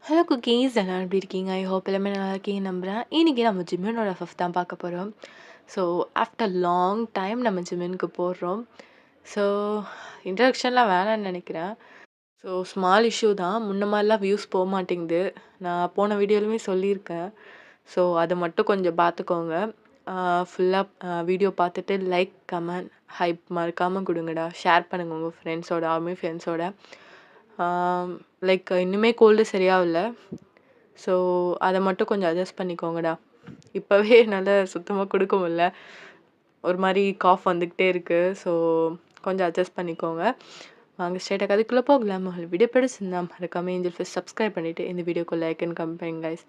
Hello cookies எல்லாம் எப்படி இருக்கீங்க? ஐ ஹோப் எல்லாமே நல்லா இருக்கீங்கன்னு நம்புகிறேன். இன்றைக்கி நம்ம ஜிம்மினோட ஃபிஃப்த் தான் பார்க்க போகிறோம். ஸோ ஆஃப்டர் லாங் டைம் நம்ம ஜிம்மினுக்கு போடுறோம். ஸோ இன்ட்ரடக்ஷன்லாம் வேணான்னு நினைக்கிறேன். ஸோ ஸ்மால் இஷ்யூ தான். முன்ன மாதிரிலாம் வியூஸ் போக மாட்டேங்குது. நான் போன வீடியோலுமே சொல்லியிருக்கேன். ஸோ அதை மட்டும் கொஞ்சம் பார்த்துக்கோங்க. ஃபுல்லாக வீடியோ பார்த்துட்டு லைக், கமெண்ட், ஹைப் மறக்காமல் கொடுங்கடா. ஷேர் பண்ணுங்கள் உங்கள் ஃப்ரெண்ட்ஸோட, ஆர்மி ஃப்ரெண்ட்ஸோட. லைக் இன்னுமே கோல்டு சரியாகல. ஸோ அதை மட்டும் கொஞ்சம் அட்ஜஸ்ட் பண்ணிக்கோங்கடா. இப்போவே என்னால் சுத்தமாக கொடுக்க முடியல. ஒரு மாதிரி காஃப் வந்துக்கிட்டே இருக்குது. ஸோ கொஞ்சம் அட்ஜஸ்ட் பண்ணிக்கோங்க. வாங்க ஸ்ட்ரைட்டாக கதைக்குள்ளே போகலாம். வீடியோ பிடிச்சிருந்தா மறக்காம ஏஞ்சல் ஃபர்ஸ்ட் சப்ஸ்கிரைப் பண்ணிவிட்டு இந்த வீடியோக்கு லைக் அண்ட் கமெண்ட் பண்ணுங்க கைஸ்.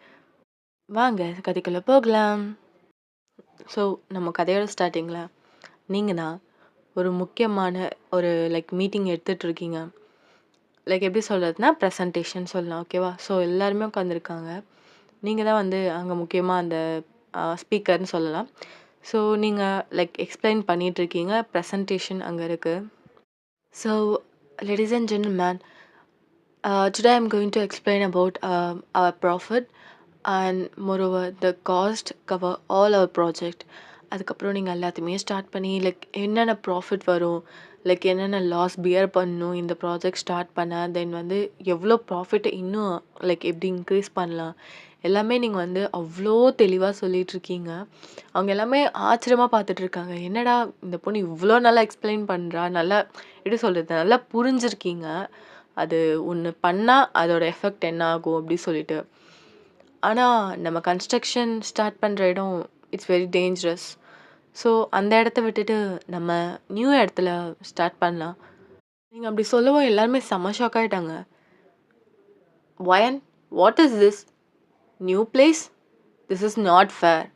வாங்க கதைக்குள்ளே போகலாம். ஸோ நம்ம கதையோட ஸ்டார்டிங்கில் நீங்கள் தான் ஒரு முக்கியமான ஒரு மீட்டிங் எடுத்துகிட்டு இருக்கீங்க. எப்படி சொல்கிறதுனா ப்ரெசன்டேஷன் சொல்லலாம், ஓகேவா? ஸோ எல்லாருமே உட்காந்துருக்காங்க. நீங்கள் தான் வந்து அங்கே முக்கியமாக அந்த ஸ்பீக்கர்னு சொல்லலாம். ஸோ நீங்கள் எக்ஸ்பிளைன் பண்ணிகிட்ருக்கீங்க. ப்ரெசன்டேஷன் அங்கே இருக்குது. So ladies and gentlemen, today I'm going to explain about our profit and moreover the cost cover all our project. அதுக்கப்புறம் நீங்கள் எல்லாத்தையுமே ஸ்டார்ட் பண்ணி என்னென்ன ப்ராஃபிட் வரும், என்னென்ன லாஸ் பியர் பண்ணணும் இந்த ப்ராஜெக்ட் ஸ்டார்ட் பண்ண, தென் வந்து எவ்வளோ ப்ராஃபிட்டை இன்னும் எப்படி இன்க்ரீஸ் பண்ணலாம், எல்லாமே நீங்கள் வந்து அவ்வளோ தெளிவாக சொல்லிகிட்ருக்கீங்க. அவங்க எல்லாமே ஆச்சரியமாக பார்த்துட்ருக்காங்க. என்னடா இந்த பொண்ணு இவ்வளோ நல்லா எக்ஸ்பிளைன் பண்ணுறா, நல்லா எப்படி சொல்கிறது, நல்லா புரிஞ்சிருக்கீங்க. அது ஒன்று பண்ணால் அதோட எஃபெக்ட் என்ன ஆகும் அப்படி சொல்லிட்டு. ஆனால் நம்ம கன்ஸ்ட்ரக்ஷன் ஸ்டார்ட் பண்ணுற இடம் இட்ஸ் வெரி டேஞ்சரஸ். ஸோ அந்த இடத்த விட்டுட்டு நம்ம நியூ இடத்துல ஸ்டார்ட் பண்ணலாம். நீங்கள் அப்படி சொல்லவும் எல்லாருமே செம்ம ஷாக் ஆகிட்டாங்க. Vayan, what is this new place? This is not fair.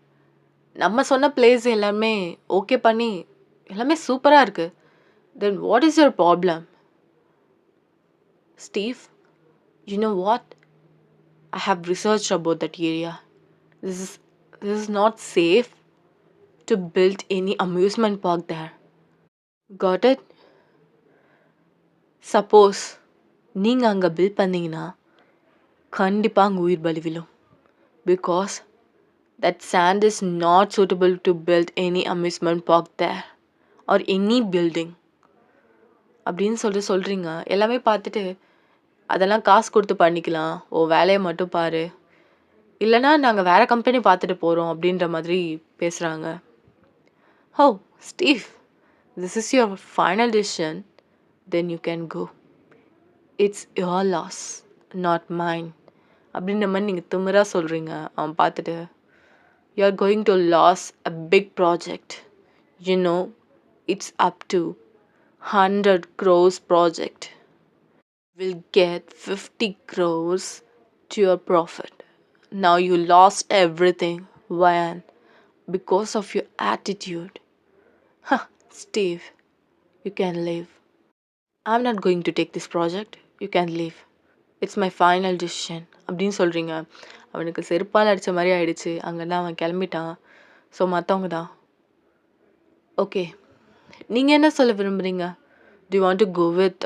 நம்ம சொன்ன பிளேஸ் எல்லாமே ஓகே பண்ணி எல்லாமே சூப்பராக இருக்குது. Then what is your problem? Steve, you know what? I have researched about that area. This is not safe to build any amusement park there. Got it? Suppose நீங்க அங்க build பண்ணீங்கன்னா கண்டிப்பா அங்க உயிர் பலி விழும். Because that sand is not suitable to build any amusement park there or any building. அப்படின்னு சொல்றீங்க. எல்லாமே பார்த்துட்டு அதெல்லாம் காசு கொடுத்து பண்ணிக்கலாம், ஓ வேலையை மட்டும் பாரு, இல்லைனா நாங்கள் வேறு கம்பெனி பார்த்துட்டு போகிறோம் அப்படின்ற மாதிரி பேசுகிறாங்க. Oh Steve, this is your final decision, then you can go. It's your loss, not mine அப்படின்ற மாதிரி நீங்கள் திமிராக சொல்கிறீங்க. அவன் பார்த்துட்டு, you are going to lose a big project. You know it's up to 100 crores project. Will get 50 crores to your profit. Now you lost everything. Why? Because of your attitude. Huh, Steve, you can leave. I'm not going to take this project. You can leave. It's my final decision. அப்படின்னு சொல்கிறீங்க. அவனுக்கு செருப்பால் அடித்த மாதிரி ஆயிடுச்சு. அங்கேருந்து அவன் கிளம்பிட்டான். ஸோ மற்றவங்க தான், ஓகே நீங்கள் என்ன சொல்ல விரும்புகிறீங்க? Do you want to go with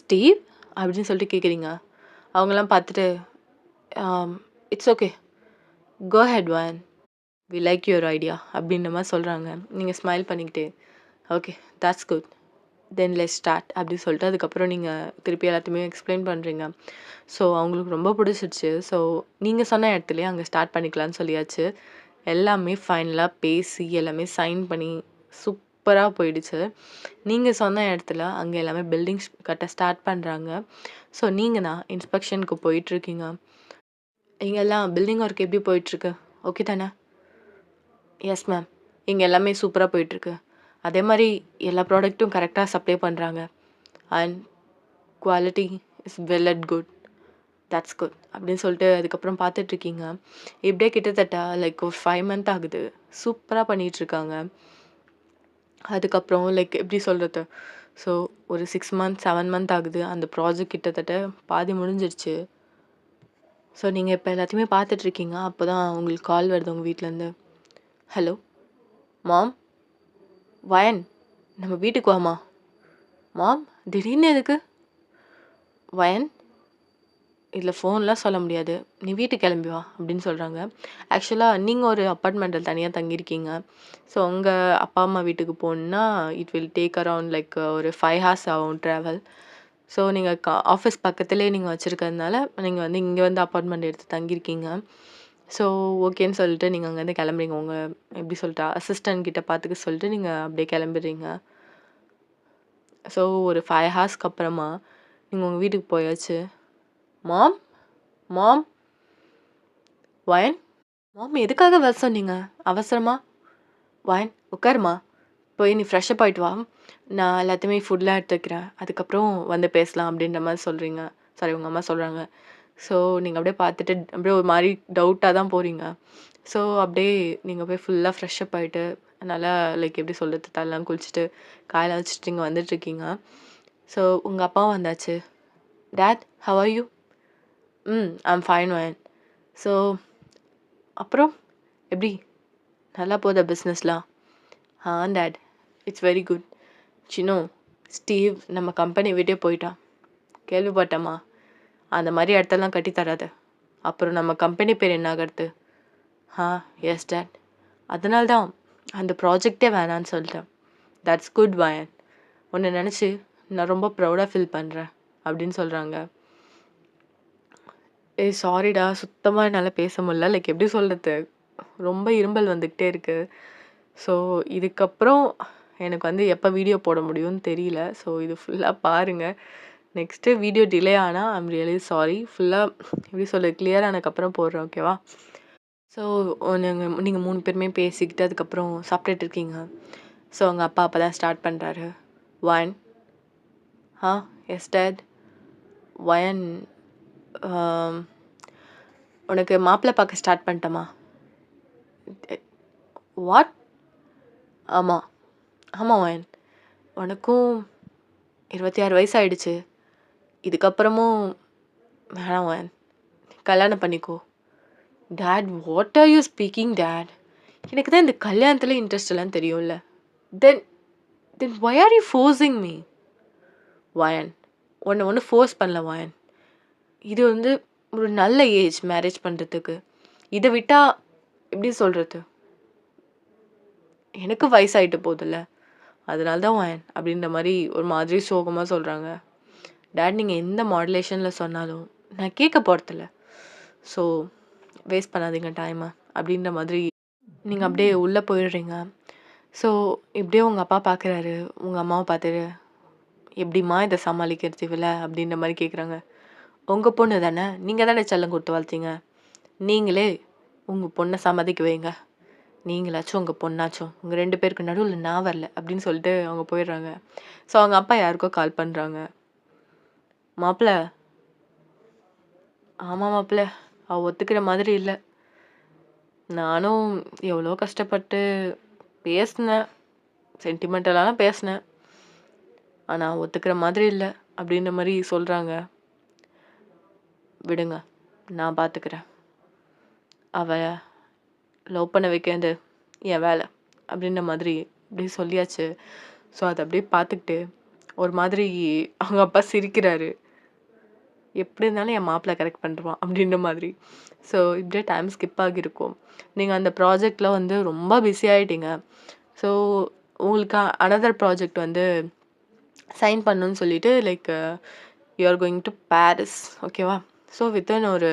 Steve அப்படின்னு சொல்லிட்டு கேட்குறீங்க. அவங்களாம் பார்த்துட்டு, it's okay, go ahead on, we like your idea அப்படின்ற மாதிரி சொல்கிறாங்க. நீங்கள் ஸ்மைல் பண்ணிக்கிட்டு, okay that's good, then let's start அப்படின்னு சொல்லிட்டு அதுக்கப்புறம் நீங்கள் திருப்பி எல்லாத்தையுமே எக்ஸ்பிளைன் பண்ணுறீங்க. ஸோ அவங்களுக்கு ரொம்ப பிடிச்சிருச்சு. ஸோ நீங்கள் சொன்ன இடத்துலையே அங்கே ஸ்டார்ட் பண்ணிக்கலான்னு சொல்லியாச்சு. எல்லாமே ஃபைனலாக பேசி எல்லாமே சைன் பண்ணி சூப்பராக போயிடுச்சு. நீங்கள் சொன்ன இடத்துல அங்கே எல்லாமே பில்டிங்ஸ் கட்ட ஸ்டார்ட் பண்ணுறாங்க. ஸோ நீங்கள் தான் இன்ஸ்பெக்ஷனுக்கு போயிட்டுருக்கீங்க. இங்கெல்லாம் பில்டிங் ஒர்க் எப்படி போயிட்டுருக்கு, ஓகே தானே? எஸ் மேம், இங்கே எல்லாமே சூப்பராக போயிட்டுருக்கு. அதே மாதிரி எல்லா ப்ராடக்ட்டும் கரெக்டாக சப்ளை பண்ணுறாங்க and quality is well at good, that's good அப்படின்னு சொல்லிட்டு அதுக்கப்புறம் பார்த்துட்ருக்கீங்க. இப்படியே கிட்டத்தட்ட ஒரு 5 month ஆகுது. சூப்பராக பண்ணிகிட்ருக்காங்க. அதுக்கப்புறம் எப்படி சொல்கிறது, ஸோ ஒரு 6 months 7 month ஆகுது. அந்த ப்ராஜெக்ட் கிட்டத்தட்ட பாதி முடிஞ்சிருச்சு. ஸோ நீங்கள் இப்போ எல்லாத்தையுமே பார்த்துட்ருக்கீங்க. அப்போ தான் உங்களுக்கு கால் வருது உங்கள் வீட்டிலேருந்து. ஹலோ மாம், வயன் நம்ம வீட்டுக்கு வாமா. மாம், திடீர்னு எதுக்கு? வயன், இதில ஃபோன்லாம் சொல்ல முடியாது. நீ வீட்டுக்கு கிளம்பி வா அப்படின்னு சொல்றாங்க. ஆக்சுவலா நீங்க ஒரு அப்பார்ட்மெண்ட்ல தனியா தங்கியிருக்கீங்க. ஸோ உங்க அப்பா, அம்மா வீட்டுக்கு போணும்னா, it will take around like ஒரு 5 ஹார்ஸ் ஆகும் ட்ராவல். ஸோ நீங்க ஆஃபீஸ் பக்கத்திலேயே நீங்க வச்சிருக்கிறதுனால, நீங்க வந்து இங்க வந்து அப்பார்ட்மெண்ட் எடுத்து தங்கியிருக்கீங்க. ஸோ ஓகேன்னு சொல்லிட்டு நீங்க அங்கேருந்து கிளம்புறீங்க. உங்க எப்படி சொல்லிட்டு அசிஸ்டன்ட் கிட்ட பார்த்துக்க சொல்லிட்டு நீங்க அப்படியே கிளம்பிடுறீங்க. ஸோ ஒரு 5 ஹார்ஸ்க்கு அப்புறமா நீங்க உங்க வீட்டுக்கு போயாச்சு. மாம், மாம், வயன், மாம் எதுக்காக வர சொன்னீங்க? அவசரமா? வயன், உட்காருமா. போய் நீ ஃப்ரெஷ் அப் ஆயிட்டு வா. நான் எல்லாத்தையுமே ஃபுட்லாம் எடுத்து வைக்கிறேன். அதுக்கப்புறம் வந்து பேசலாம் அப்படின்ற மாரி சொல்றீங்க. சாரி உங்க அம்மா சொல்றாங்க. ஸோ நீங்க அப்படியே பார்த்துட்டு அப்படியே ஒரு மாரி டவுட்டா தான் போறீங்க. ஸோ அப்படியே நீங்க போய் ஃபுல்லா ஃப்ரெஷ் அப் ஆயிட்டு, நல்லா லைக் எப்படி சொல்றது? தலைலாம் குளிச்சுட்டு, காயெல்லாம் வச்சுட்டு இங்க வந்துட்டுருக்கீங்க. ஸோ உங்க அப்பாவும் வந்தாச்சு. Dad how are you? I am fine Vayan. So அப்புறம் எப்படி? நல்லா போதா பிஸ்னஸ்லாம்? Dad it's very good. Chinnu, Steve நம்ம கம்பெனி விட்டே போயிட்டான். கேள்விப்பட்டேம்மா. அந்த மாரி இடத்தெல்லாம் கட்டி தராத. அப்புறம் நம்ம கம்பெனி பேர் என்ன ஆகறது? S dot. அதனால தான் அந்த ப்ராஜெக்ட்டே வேணான்னு சொல்லிட்டேன். That's good Vayan. உன்னை நினச்சு நான் ரொம்ப ப்ரௌடாக ஃபீல் பண்ணுறேன் அப்படின்னு சொல்கிறாங்க. சாரிடா சுத்தமாக என்னால் பேச முடியல. லைக் எப்படி சொல்கிறது? ரொம்ப இரும்பல் வந்துக்கிட்டே இருக்கு. ஸோ இதுக்கப்புறம் எனக்கு வந்து எப்போ வீடியோ போட முடியும்னு தெரியல. ஸோ இது ஃபுல்லாக பாருங்கள். நெக்ஸ்ட்டு வீடியோ டிலே ஆனால் ஐம் ரியலி சாரி. ஃபுல்லாக எப்படி சொல்கிறது கிளியர் ஆனதுக்கப்புறம் போடுறேன் ஓகேவா? ஸோ நீங்கள் 3 பேருமே பேசிக்கிட்டு அதுக்கப்புறம் சாப்பிட்டுட்டு இருக்கீங்க. ஸோ அவங்க அப்பா அப்போ தான் ஸ்டார்ட் பண்ணுறாரு. வயன், எஸ் டாட். வயன், உனக்கு மாப்பிள்ளை பார்க்க ஸ்டார்ட் பண்ணிட்டோமா? வாட்? ஆமாம் ஆமாம் வயன். உனக்கும் 26 வயசு ஆயிடுச்சு. இதுக்கப்புறமும் வேணாம் வயன். கல்யாணம் பண்ணிக்கோ. Dad what are you speaking dad? எனக்கு தான் இந்த கல்யாணத்தில் இன்ட்ரெஸ்ட் எல்லாம் தெரியும்ல. Then then why are you forcing me? Vayan, ஒன்று ஃபோர்ஸ் பண்ணல வயன். இது வந்து ஒரு நல்ல ஏஜ் மேரேஜ் பண்ணுறதுக்கு. இதை விட்டால் எப்படி சொல்கிறது? எனக்கு வயசாயிட்டு போகுதுல்ல. அதனால தான் வயன் அப்படின்ற மாதிரி ஒரு மாதிரி சோகமாக சொல்கிறாங்க. டாட் நீங்கள் எந்த மாடுலேஷனில் சொன்னாலும் நான் கேட்க போகிறதில்ல. ஸோ வேஸ்ட் பண்ணாதீங்க டைமை அப்படின்ற மாதிரி நீங்கள் அப்படியே உள்ளே போயிடுறீங்க. ஸோ இப்படியே உங்கள் அப்பா பார்க்குறாரு. உங்கள் அம்மாவை பார்த்துட்டு எப்படிம்மா இதை சமாளிக்கிறது இவளை அப்படின்ற மாதிரி கேட்குறாங்க. உங்கள் பொண்ணு தானே, நீங்கள் தானே செல்லம் கொடுத்து வளர்த்தீங்க. நீங்களே உங்கள் பொண்ணை சம்மதிக்க வைங்க. நீங்களாச்சும் உங்கள் பொண்ணாச்சும் உங்கள் 2 பேருக்கு நடுவில் நான் வரல அப்படின்னு சொல்லிட்டு அவங்க போயிடுறாங்க. ஸோ அவங்க அப்பா யாருக்கோ கால் பண்ணுறாங்க. மாப்பிள்ள, ஆமாம் மாப்பிள்ள, அவள் ஒத்துக்கிற மாதிரி இல்லை. நானும் எவ்வளோ கஷ்டப்பட்டு பேசினேன், சென்டிமெண்டலாலாம் பேசினேன். ஆனால் ஒத்துக்கிற மாதிரி இல்லை அப்படின்ற மாதிரி சொல்கிறாங்க. விடுங்க, நான் பார்த்துக்கிறேன். அவள் லவ் பண்ண வைக்கிறது என் வேலை அப்படின்ற மாதிரி அப்படி சொல்லியாச்சு. ஸோ அதை அப்படியே பார்த்துக்கிட்டு ஒரு மாதிரி அவங்க அப்பா சிரிக்கிறாரு. எப்படி இருந்தாலும் என் மாப்பிள்ளை கரெக்ட் பண்ணுறான் அப்படின்ற மாதிரி. ஸோ இப்படியே டைம் ஸ்கிப் ஆகியிருக்கும். நீங்கள் அந்த ப்ராஜெக்டில் வந்து ரொம்ப பிஸி ஆகிட்டீங்க. ஸோ உங்களுக்கு அனதர் ப்ராஜெக்ட் வந்து சைன் பண்ணணும்னு சொல்லிட்டு like you are going to Paris ஓகேவா? ஸோ வித்தின் ஒரு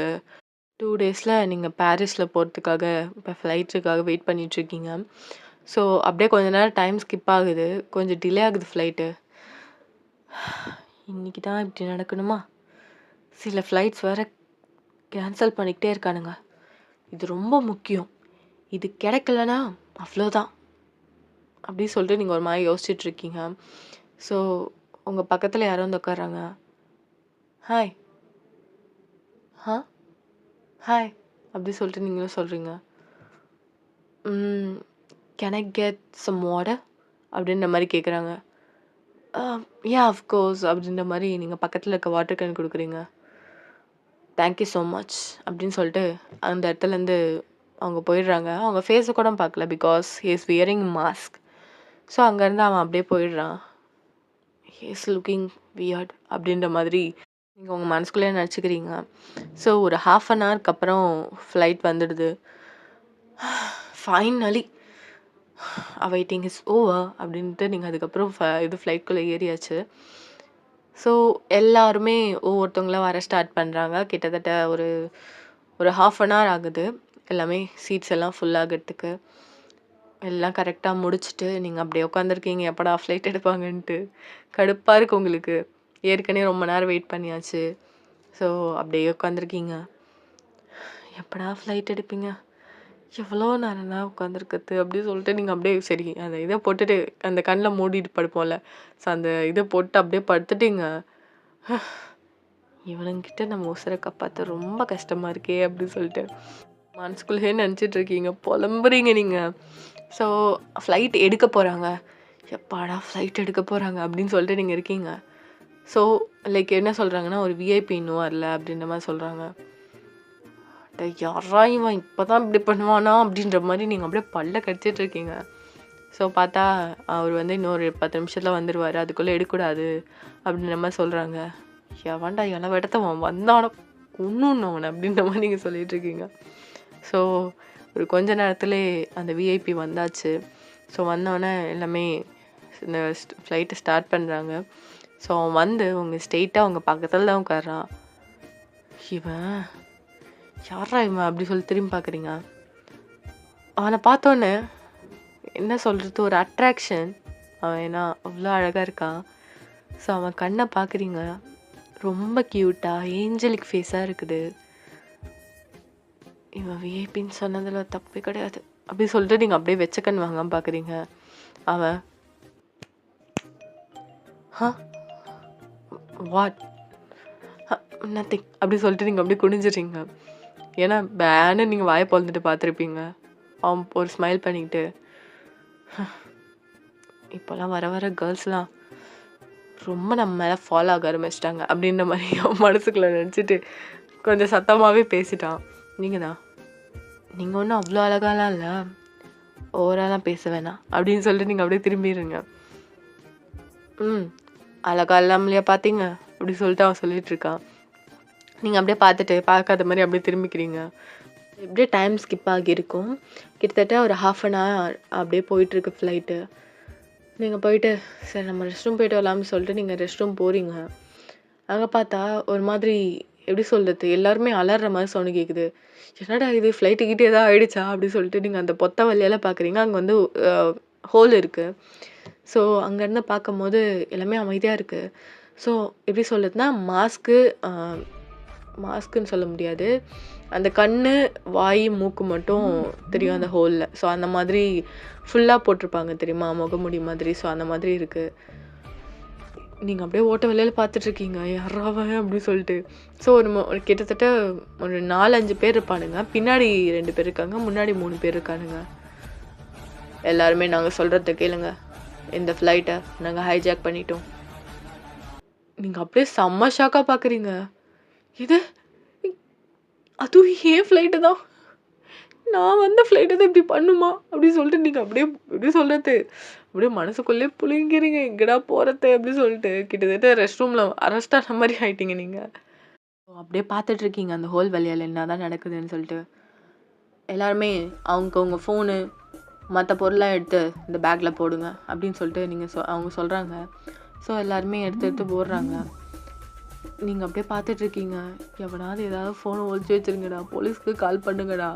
2 டேஸில் நீங்கள் பாரிஸில் போகிறதுக்காக இப்போ ஃப்ளைட்டுக்காக வெயிட் பண்ணிகிட்ருக்கீங்க. ஸோ அப்படியே கொஞ்ச நேரம் டைம் ஸ்கிப் ஆகுது. கொஞ்சம் டிலே ஆகுது ஃப்ளைட்டு. இன்றைக்கி தான் இப்படி நடக்கணுமா? சில ஃப்ளைட்ஸ் வேறு கேன்சல் பண்ணிக்கிட்டே இருக்கானுங்க. இது ரொம்ப முக்கியம். இது கிடைக்கலனா அவ்வளோதான் அப்படி சொல்லிட்டு நீங்கள் ஒரு மாதிரி யோசிச்சுட்ருக்கீங்க. ஸோ உங்கள் பக்கத்தில் யாரோ வந்து உட்காராங்க. ஹாய், ஹாய் அப்படி சொல்லிட்டு நீங்களும் சொல்கிறீங்க. Can I get some water அப்படின்ற மாதிரி கேட்குறாங்க. அஃப்கோர்ஸ் அப்படின்ற மாதிரி நீங்கள் பக்கத்தில் இருக்க வாட்டர் கேன் கொடுக்குறீங்க. தேங்க்யூ ஸோ மச் அப்படின்னு சொல்லிட்டு அந்த இடத்துலேருந்து அவங்க போயிடுறாங்க. அவங்க ஃபேஸை கூட பார்க்கல, because he is wearing mask. So அங்கேருந்து அவன் அப்படியே போயிடுறான். ஹி இஸ் லுக்கிங் வியர்ட் அப்படின்ற மாதிரி நீங்க உங்க மனசுக்குள்ளேயே நெனச்சுக்கிறீங்க. ஸோ ஒரு 1/2 அன் ஹவர்க்கு அப்புறம் ஃப்ளைட் வந்துடுது. ஃபைனலி வெயிட்டிங் இஸ் ஓவர் அப்படின்ட்டு நீங்க அதுக்கப்புறம் ஃப்ளைட்குள்ள ஏறியாச்சு. ஸோ எல்லாருமே ஒவ்வொருத்தவங்களா வர ஸ்டார்ட் பண்றாங்க. கிட்டத்தட்ட ஒரு ஒரு 1/2 அன் ஹவர் ஆகுது. எல்லாமே சீட்ஸ் எல்லாம் ஃபுல் ஆகறதுக்கு. எல்லாம் கரெக்ட்டா முடிச்சுட்டு நீங்க அப்படியே உட்காந்துருக்கீங்க. எப்படா ஃப்ளைட் எடுப்பாங்கன்ட்டு. கடுப்பா இருக்கு உங்களுக்கு. ஏற்கனவே ரொம்ப நேரம் வெயிட் பண்ணியாச்சு. ஸோ அப்படியே உட்காந்துருக்கீங்க. எப்படா ஃப்ளைட் எடுப்பீங்க? எவ்வளோ நேரம் தான் உட்காந்துருக்குறது அப்படின்னு சொல்லிட்டு நீங்கள் அப்படியே சரி அந்த இதை போட்டுட்டு அந்த கண்ணில் மூடிட்டு படுப்போம்ல. ஸோ அந்த இதை போட்டு அப்படியே படுத்துட்டீங்க. இவனுங்கிட்ட நம்ம உசுரை காப்பாற்ற ரொம்ப கஷ்டமா இருக்கே அப்படின்னு சொல்லிட்டு மனசுக்குள்ளேயே நினச்சிட்டு இருக்கீங்க. புலம்புறீங்க நீங்கள். ஸோ ஃப்ளைட் எடுக்க போகிறாங்க. எப்பாடா ஃப்ளைட் எடுக்க போகிறாங்க அப்படின்னு சொல்லிட்டு நீங்கள் இருக்கீங்க. ஸோ லைக் என்ன சொல்கிறாங்கன்னா ஒரு விஐபி இன்னும் வரல அப்படின்ற மாதிரி சொல்கிறாங்க. யாரா இவன் இப்போதான் இப்படி பண்ணுவானா அப்படின்ற மாதிரி நீங்கள் அப்படியே பல்ல கடிச்சிட்டு இருக்கீங்க. ஸோ பார்த்தா அவர் வந்து இன்னொரு 10 நிமிஷத்தில் வந்துடுவார், அதுக்குள்ளே எடுக்கக்கூடாது அப்படின்ற மாதிரி சொல்கிறாங்க. எவன்டா இளவெடுத்தவன் வந்தானோ ஒன்றுன்னு அவனை அப்படின்ற மாதிரி நீங்கள் சொல்லிட்டு இருக்கீங்க. ஸோ ஒரு கொஞ்ச நேரத்துல அந்த விஐபி வந்தாச்சு. ஸோ வந்தோடனே எல்லாமே இந்த ஃப்ளைட்டை ஸ்டார்ட் பண்ணுறாங்க. ஸோ அவன் வந்து உங்கள் ஸ்ட்ரெயிட்டாக அவங்க பக்கத்தில் தான் உட்கார்றான். இவன் யாரா இவன் அப்படி சொல்லி திரும்பி பார்க்குறீங்க. அவனை பார்த்தோன்னே என்ன சொல்கிறது, ஒரு அட்ராக்ஷன். அவன் ஏன்னா அவ்வளோ அழகாக இருக்கான். ஸோ அவன் கண்ணை பார்க்குறீங்க, ரொம்ப க்யூட்டாக ஏஞ்சலிக் ஃபேஸாக இருக்குது. இவன் விஐபின்னு சொன்னதில் தப்பே கிடையாது அப்படி சொல்லிட்டு நீங்கள் அப்படியே வெச்ச கண் வாங்காமல் பார்க்குறீங்க. அவன் வாட் நத்திங் அப்படி சொல்லிட்டு நீங்கள் அப்படியே குனிஞ்சிடுறீங்க. ஏன்னா பேனு நீங்கள் வாயை பொழுதுட்டு பார்த்துருப்பீங்க. அவன் ஒரு ஸ்மைல் பண்ணிக்கிட்டு இப்போல்லாம் வர வர கேர்ள்ஸ்லாம் ரொம்ப நம்ம மேலே ஃபாலோ ஆக ஆரம்பிச்சிட்டாங்க அப்படின்ற மாதிரி அவன் மனசுக்குள்ளே நினச்சிட்டு கொஞ்சம் சத்தமாகவே பேசிட்டான். நீங்கள் ஒன்றும் அவ்வளோ அழகாலாம் இல்லை, ஓவராலாம் பேச வேணாம் அப்படின்னு சொல்லிட்டு நீங்கள் அப்படியே திரும்பிடுங்க. அழகா இல்லாமலையா பார்த்தீங்க அப்படி சொல்லிட்டு அவன் சொல்லிட்டு இருக்கான். நீங்கள் அப்படியே பார்த்துட்டு பார்க்காத மாதிரி அப்படியே திரும்பிக்கிறீங்க. எப்படியே டைம் ஸ்கிப் ஆகியிருக்கும். கிட்டத்தட்ட ஒரு 1/2 அன் ஹவர் அப்படியே போயிட்டுருக்கு ஃப்ளைட்டு. நீங்கள் போயிட்டு சரி நம்ம ரெஸ்ட் ரூம் போயிட்டு வரலாம்னு சொல்லிட்டு நீங்கள் ரெஸ்ட் ரூம் போகிறீங்க. அங்கே பார்த்தா ஒரு மாதிரி எப்படி சொல்கிறது, எல்லாருமே அலற மாதிரி சவுண்டு கேட்குது. என்னடா இது ஃப்ளைட்டுக்கிட்டே ஏதாவது ஆயிடுச்சா அப்படி சொல்லிட்டு நீங்கள் அந்த பொத்த வழியெல்லாம் பார்க்குறீங்க. அங்கே வந்து ஹோல் இருக்குது. ஸோ அங்கேருந்து பார்க்கும்போது எல்லாமே அமைதியாக இருக்குது. ஸோ எப்படி சொல்கிறதுனா மாஸ்க்குன்னு சொல்ல முடியாது, அந்த கண், வாய், மூக்கு மட்டும் தெரியும் அந்த ஹோலில். ஸோ அந்த மாதிரி ஃபுல்லாக போட்டிருப்பாங்க தெரியுமா, முகமுடி மாதிரி. ஸோ அந்த மாதிரி இருக்குது. நீங்கள் அப்படியே ஓட்ட வெளியில் பார்த்துட்ருக்கீங்க, யாராவன் அப்படி சொல்லிட்டு. ஸோ ஒரு கிட்டத்தட்ட ஒரு 4-5 பேர் இருப்பானுங்க. பின்னாடி 2 பேர் இருக்காங்க, முன்னாடி 3 பேர் இருக்கானுங்க. எல்லாருமே நாங்கள் சொல்கிறத கேளுங்க, இந்த ஃப்ளைட்டை நாங்கள் ஹைஜாக் பண்ணிட்டோம். நீங்கள் அப்படியே செம்ம ஷாக்காக பார்க்குறீங்க. இது அதுவும் ஏன் ஃப்ளைட்டு தான், நான் வந்த ஃப்ளைட்டை தான் இப்படி பண்ணுமா அப்படி சொல்லிட்டு நீங்கள் அப்படியே எப்படி சொல்கிறது, அப்படியே மனசுக்குள்ளே புளிங்கிறீங்க, எங்கடா போகிறது அப்படி சொல்லிட்டு. கிட்டத்தட்ட ரெஸ்ட் ரூமில் அரெஸ்ட் ஆன மாதிரி ஆகிட்டீங்க நீங்கள். அப்படியே பார்த்துட்ருக்கீங்க அந்த ஹோல் வழியால் என்ன தான் நடக்குதுன்னு சொல்லிட்டு. எல்லாருமே அவங்கவுங்க ஃபோனு மற்ற பொருளாக எடுத்து இந்த பேக்கில் போடுங்க அப்படின்னு சொல்லிட்டு அவங்க சொல்கிறாங்க. ஸோ எல்லாருமே எடுத்து போடுறாங்க. நீங்கள் அப்படியே பார்த்துட்ருக்கீங்க, எவனாவது ஏதாவது ஃபோனை ஒழிச்சு வச்சுருங்கடா, போலீஸ்க்கு கால் பண்ணுங்கடா,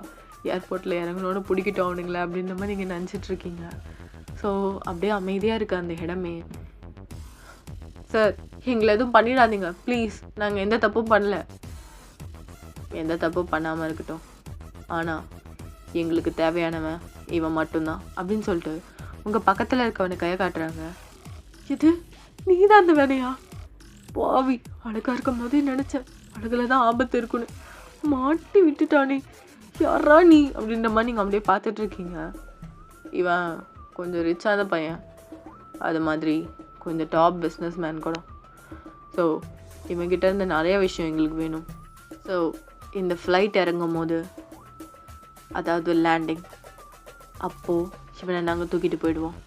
ஏர்போர்ட்டில் இறங்கணுன்னு பிடிக்கிட்டோம் அவனுங்களே அப்படின்ற மாதிரி நீங்கள் நினச்சிட்ருக்கீங்க. ஸோ அப்படியே அமைதியாக இருக்குது அந்த இடமே. சார் எங்களை எதுவும் பண்ணிடாதீங்க ப்ளீஸ், நாங்கள் எந்த தப்பும் பண்ணல. எந்த தப்பும் பண்ணாமல் இருக்கட்டும், ஆனால் எங்களுக்கு தேவையானவன் இவன் மட்டும்தான் அப்படின்னு சொல்லிட்டு உங்கள் பக்கத்தில் இருக்கவனை கையை காட்டுறாங்க. இது நீ தான் அந்த வேலையா? பாவி, அழகாக இருக்கும் போதே நினச்சேன் அழகில் தான் ஆபத்து இருக்குன்னு, மாட்டி விட்டுட்டானே, யாரா நீ அப்படின்ற மாதிரி நீங்கள் அப்படியே பார்த்துட்ருக்கீங்க. இவன் கொஞ்சம் ரிச்சான பையன், அது மாதிரி கொஞ்சம் டாப் பிஸ்னஸ் மேன் கூட. ஸோ இவன்கிட்ட இருந்து நிறைய விஷயம் எங்களுக்கு வேணும். ஸோ இந்த ஃப்ளைட் இறங்கும் போது, அதாவது லேண்டிங் அப்போது இவனை நாங்கள் தூக்கிட்டு போயிடுவோம்.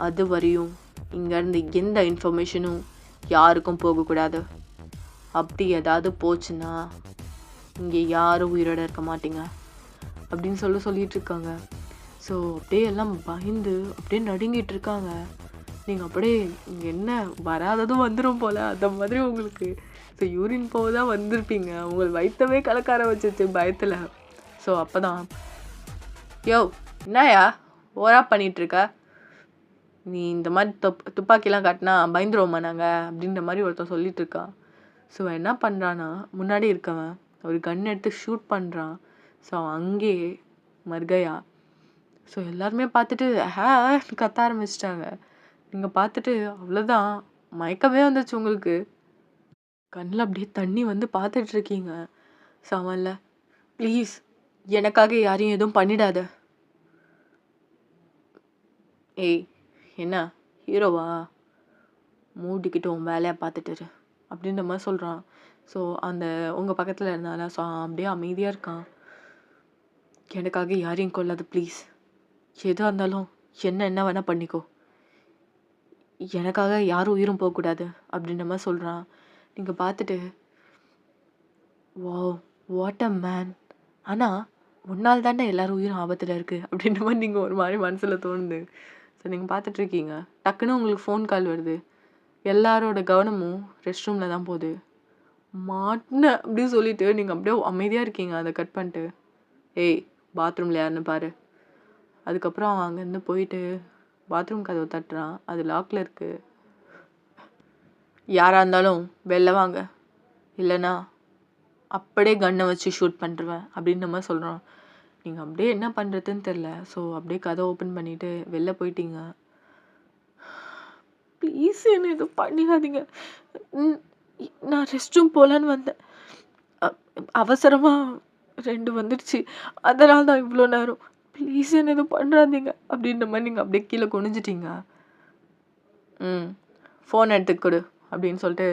அது வரையும் இங்கேருந்து எந்த இன்ஃபர்மேஷனும் யாருக்கும் போகக்கூடாது. அப்படி ஏதாவது போச்சுன்னா இங்கே யாரும் உயிரோட இருக்க மாட்டீங்க அப்படின்னு சொல்லிட்டு இருக்காங்க. ஸோ அப்படியே எல்லாம் பயந்து அப்படியே நடுங்கிட்டு இருக்காங்க. நீங்கள் அப்படியே இங்கே என்ன வராததும் வந்துடும் போல் அந்த மாதிரி உங்களுக்கு ஸோ யூரின் போதான் வந்திருப்பீங்க. உங்கள் வயிற்றவே கலக்கார வச்சிச்சு பயத்தில். ஸோ அப்போ தான் யோ என்னயா ஓரா பண்ணிகிட்ருக்க, நீ இந்த மாதிரி துப்பாக்கிலாம் காட்டினா பயந்துருவோம்மா நாங்கள் அப்படின்ற மாதிரி ஒருத்தன் சொல்லிட்டு இருக்கான். ஸோ என்ன பண்ணுறான்னா முன்னாடி இருக்கவன் ஒரு கன் எடுத்து ஷூட் பண்ணுறான். ஸோ அங்கேயே மர்கையா. ஸோ எல்லாருமே பார்த்துட்டு கத்த ஆரம்பிச்சிட்டாங்க. நீங்கள் பார்த்துட்டு அவ்வளோதான் மயக்கமே வந்துச்சு உங்களுக்கு. கண்ணில் அப்படியே தண்ணி வந்து பார்த்துட்ருக்கீங்க. ஸோ அவன்ல ப்ளீஸ் எனக்காக யாரையும் எதுவும் பண்ணிடாத. ஏய் என்ன ஹீரோவா, மூடிக்கிட்டு உன் வேலையை பார்த்துட்டு அப்படின்ற மாதிரி சொல்கிறான். ஸோ அந்த உங்கள் பக்கத்தில் இருந்தால ஸோ அப்படியே அமைதியாக இருக்கான். எனக்காக யாரையும் கொள்ளாது ப்ளீஸ், எதாக இருந்தாலும் என்ன வேணால் பண்ணிக்கோ, எனக்காக யாரும் உயிரும் போகக்கூடாது அப்படின்ற மாதிரி சொல்கிறான். நீங்கள் பார்த்துட்டு வாவ் வாட் அ மேன், ஆனால் முன்னால் தானே எல்லோரும் உயிரும் ஆபத்தில் இருக்குது அப்படின்ற மாதிரி நீங்கள் ஒரு மாதிரி மனசில் தோணுது. ஸோ நீங்கள் பார்த்துட்ருக்கீங்க. டக்குன்னு உங்களுக்கு ஃபோன் கால் வருது. எல்லாரோட கவனமும் ரெஸ்ட் ரூமில் தான் போகுது. மாட்டின அப்படின்னு சொல்லிட்டு நீங்கள் அப்படியே அமைதியாக இருக்கீங்க. அதை கட் பண்ணிட்டு ஏய் பாத்ரூமில் யாருன்னு பாரு. அதுக்கப்புறம் அவன் அங்கேருந்து போயிட்டு பாத்ரூம் கதவை தட்டுறான். அது லாக்கில் இருக்குது. யாராக இருந்தாலும் வெளில வாங்க, இல்லைன்னா அப்படியே கன்னை வச்சு ஷூட் பண்ணிடுவேன் அப்படின்ற மாதிரி சொல்கிறான். நீங்கள் அப்படியே என்ன பண்ணுறதுன்னு தெரில. ஸோ அப்படியே கதை ஓப்பன் பண்ணிவிட்டு வெளில போயிட்டீங்க. ப்ளீஸ் என்ன எதுவும் பண்ணிடாதீங்க, நான் ரெஸ்ட் ரூம் போகலான்னு வந்தேன், அவசரமாக 2 வந்துடுச்சு, அதனால தான் இவ்வளோ நேரம், ப்ளீஸ் என்ன எதுவும் பண்ணுறாதீங்க அப்படின்ற மாதிரி நீங்கள் அப்படியே கீழே குனிஞ்சிட்டீங்க. ஃபோன் எடுத்து கொடு அப்படின்னு சொல்லிட்டு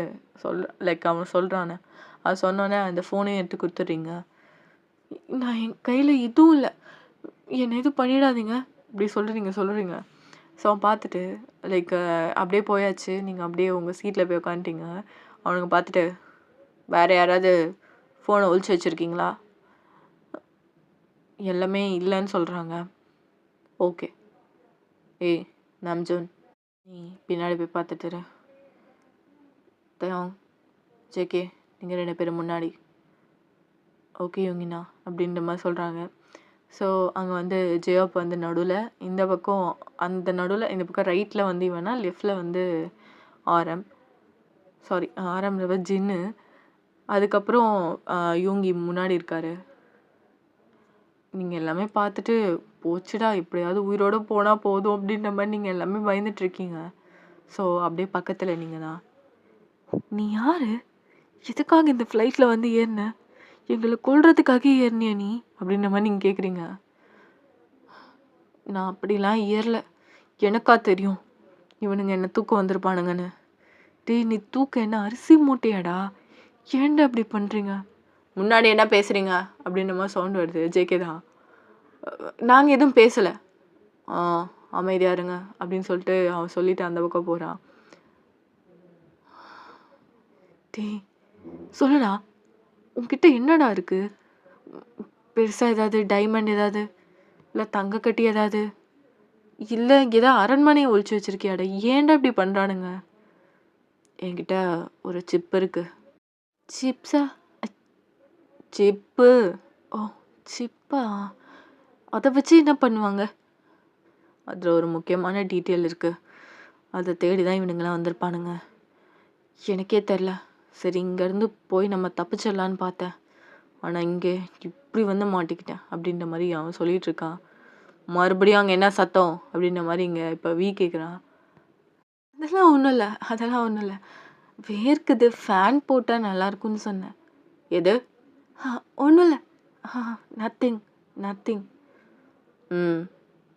லைக் அவன் சொல்கிறானே, அது சொன்னோன்னே அந்த ஃபோனையும் எடுத்து கொடுத்துட்றீங்க. நான் என் கையில் எதுவும் இல்லை, என்னை எதுவும் பண்ணிடாதீங்க அப்படி சொல்லிட்டு நீங்கள் சொல்கிறீங்க. ஸோ அவன் பார்த்துட்டு லைக் அப்படியே போயாச்சு. நீங்கள் அப்படியே உங்கள் சீட்டில் போய் உட்காந்துட்டீங்க. அவனுங்க பார்த்துட்டு வேறு யாராவது ஃபோனை ஒழிச்சு வச்சுருக்கீங்களா, எல்லாமே இல்லைன்னு சொல்கிறாங்க. ஓகே ஏய் நம்ஜூன், நீ பின்னாடி போய் பார்த்துட்டு தயாங் ஜேகே நீங்கள் 2 பேரும் முன்னாடி. ஓகே யோகினா அப்படின்ற மாதிரி சொல்கிறாங்க. ஸோ அங்கே வந்து ஜெயோப் வந்து நடுவில், இந்த பக்கம் அந்த நடுவில் இந்த பக்கம் ரைட்டில் வந்து இவனா, லெஃப்டில் வந்து ஆரம் ஜின்னு. அதுக்கப்புறம் யூங்கி முன்னாடி இருக்கார். நீங்கள் எல்லாமே பார்த்துட்டு போச்சுடா எப்படியாவது உயிரோடு போனால் போதும் அப்படின்ற மாதிரி நீங்கள் எல்லாமே பயந்துட்டுருக்கீங்க. ஸோ அப்படியே பக்கத்தில் நீங்கள் தான். நீ யார், எதுக்காக இந்த ஃப்ளைட்டில் வந்து ஏறின, எங்களை கொல்றதுக்காக ஏறினியா நீ அப்படின்ற மாதிரி நீங்கள் கேட்குறீங்க. நான் அப்படிலாம் ஏறல, எனக்கா தெரியும் இவனுங்க என்ன தூக்கம் வந்திருப்பானுங்கன்னு. டேய் நீ தூக்கம் என்ன அரிசி மூட்டையாடா, ஏன்டா அப்படி பண்ணுறீங்க, முன்னாடி என்ன பேசுகிறீங்க அப்படின்ற மாதிரி சவுண்ட் வருது. ஜேகே தான். நாங்கள் எதுவும் பேசலை, அமைதியாக இருங்க அப்படின்னு சொல்லிட்டு அவன் சொல்லிட்டு அந்த பக்கம் போகிறான். டேய் சொல்லுடா, உன்கிட்ட என்னடா இருக்குது, பெருசாக ஏதாவது டைமண்ட் ஏதாவது, இல்லை தங்க கட்டி ஏதாவது, இல்லை ஏதாவது அரண்மனையை ஒழிச்சு வச்சுருக்கியாடா, ஏன்டா இப்படி பண்ணுறானுங்க. என்கிட்ட ஒரு சிப் இருக்குது. சிப்ஸா, சிப்பு, ஓ சிப்பா, அதை வச்சு என்ன பண்ணுவாங்க, அதில் ஒரு முக்கியமான டீட்டெயில் இருக்குது, அதை தேடி தான் இவனுங்களாம் வந்திருப்பானுங்க. எனக்கே தெரில, சரி இங்கேருந்து போய் நம்ம தப்பிச்சிடலான்னு பார்த்தேன், ஆனால் இங்கே இப்படி வந்து மாட்டிக்கிட்டேன் அப்படின்ற மாதிரி அவன் சொல்லிகிட்ருக்கான். மறுபடியும் அங்கே என்ன சத்தம் அப்படின்ற மாதிரி இங்கே இப்போ கேட்குறான். அதெல்லாம் ஒன்றும் இல்லை, வேர்க்குது, ஃபேன் போட்டால் நல்லாயிருக்குன்னு சொன்னேன். எது, ஒன்றும் இல்லை, நத்திங்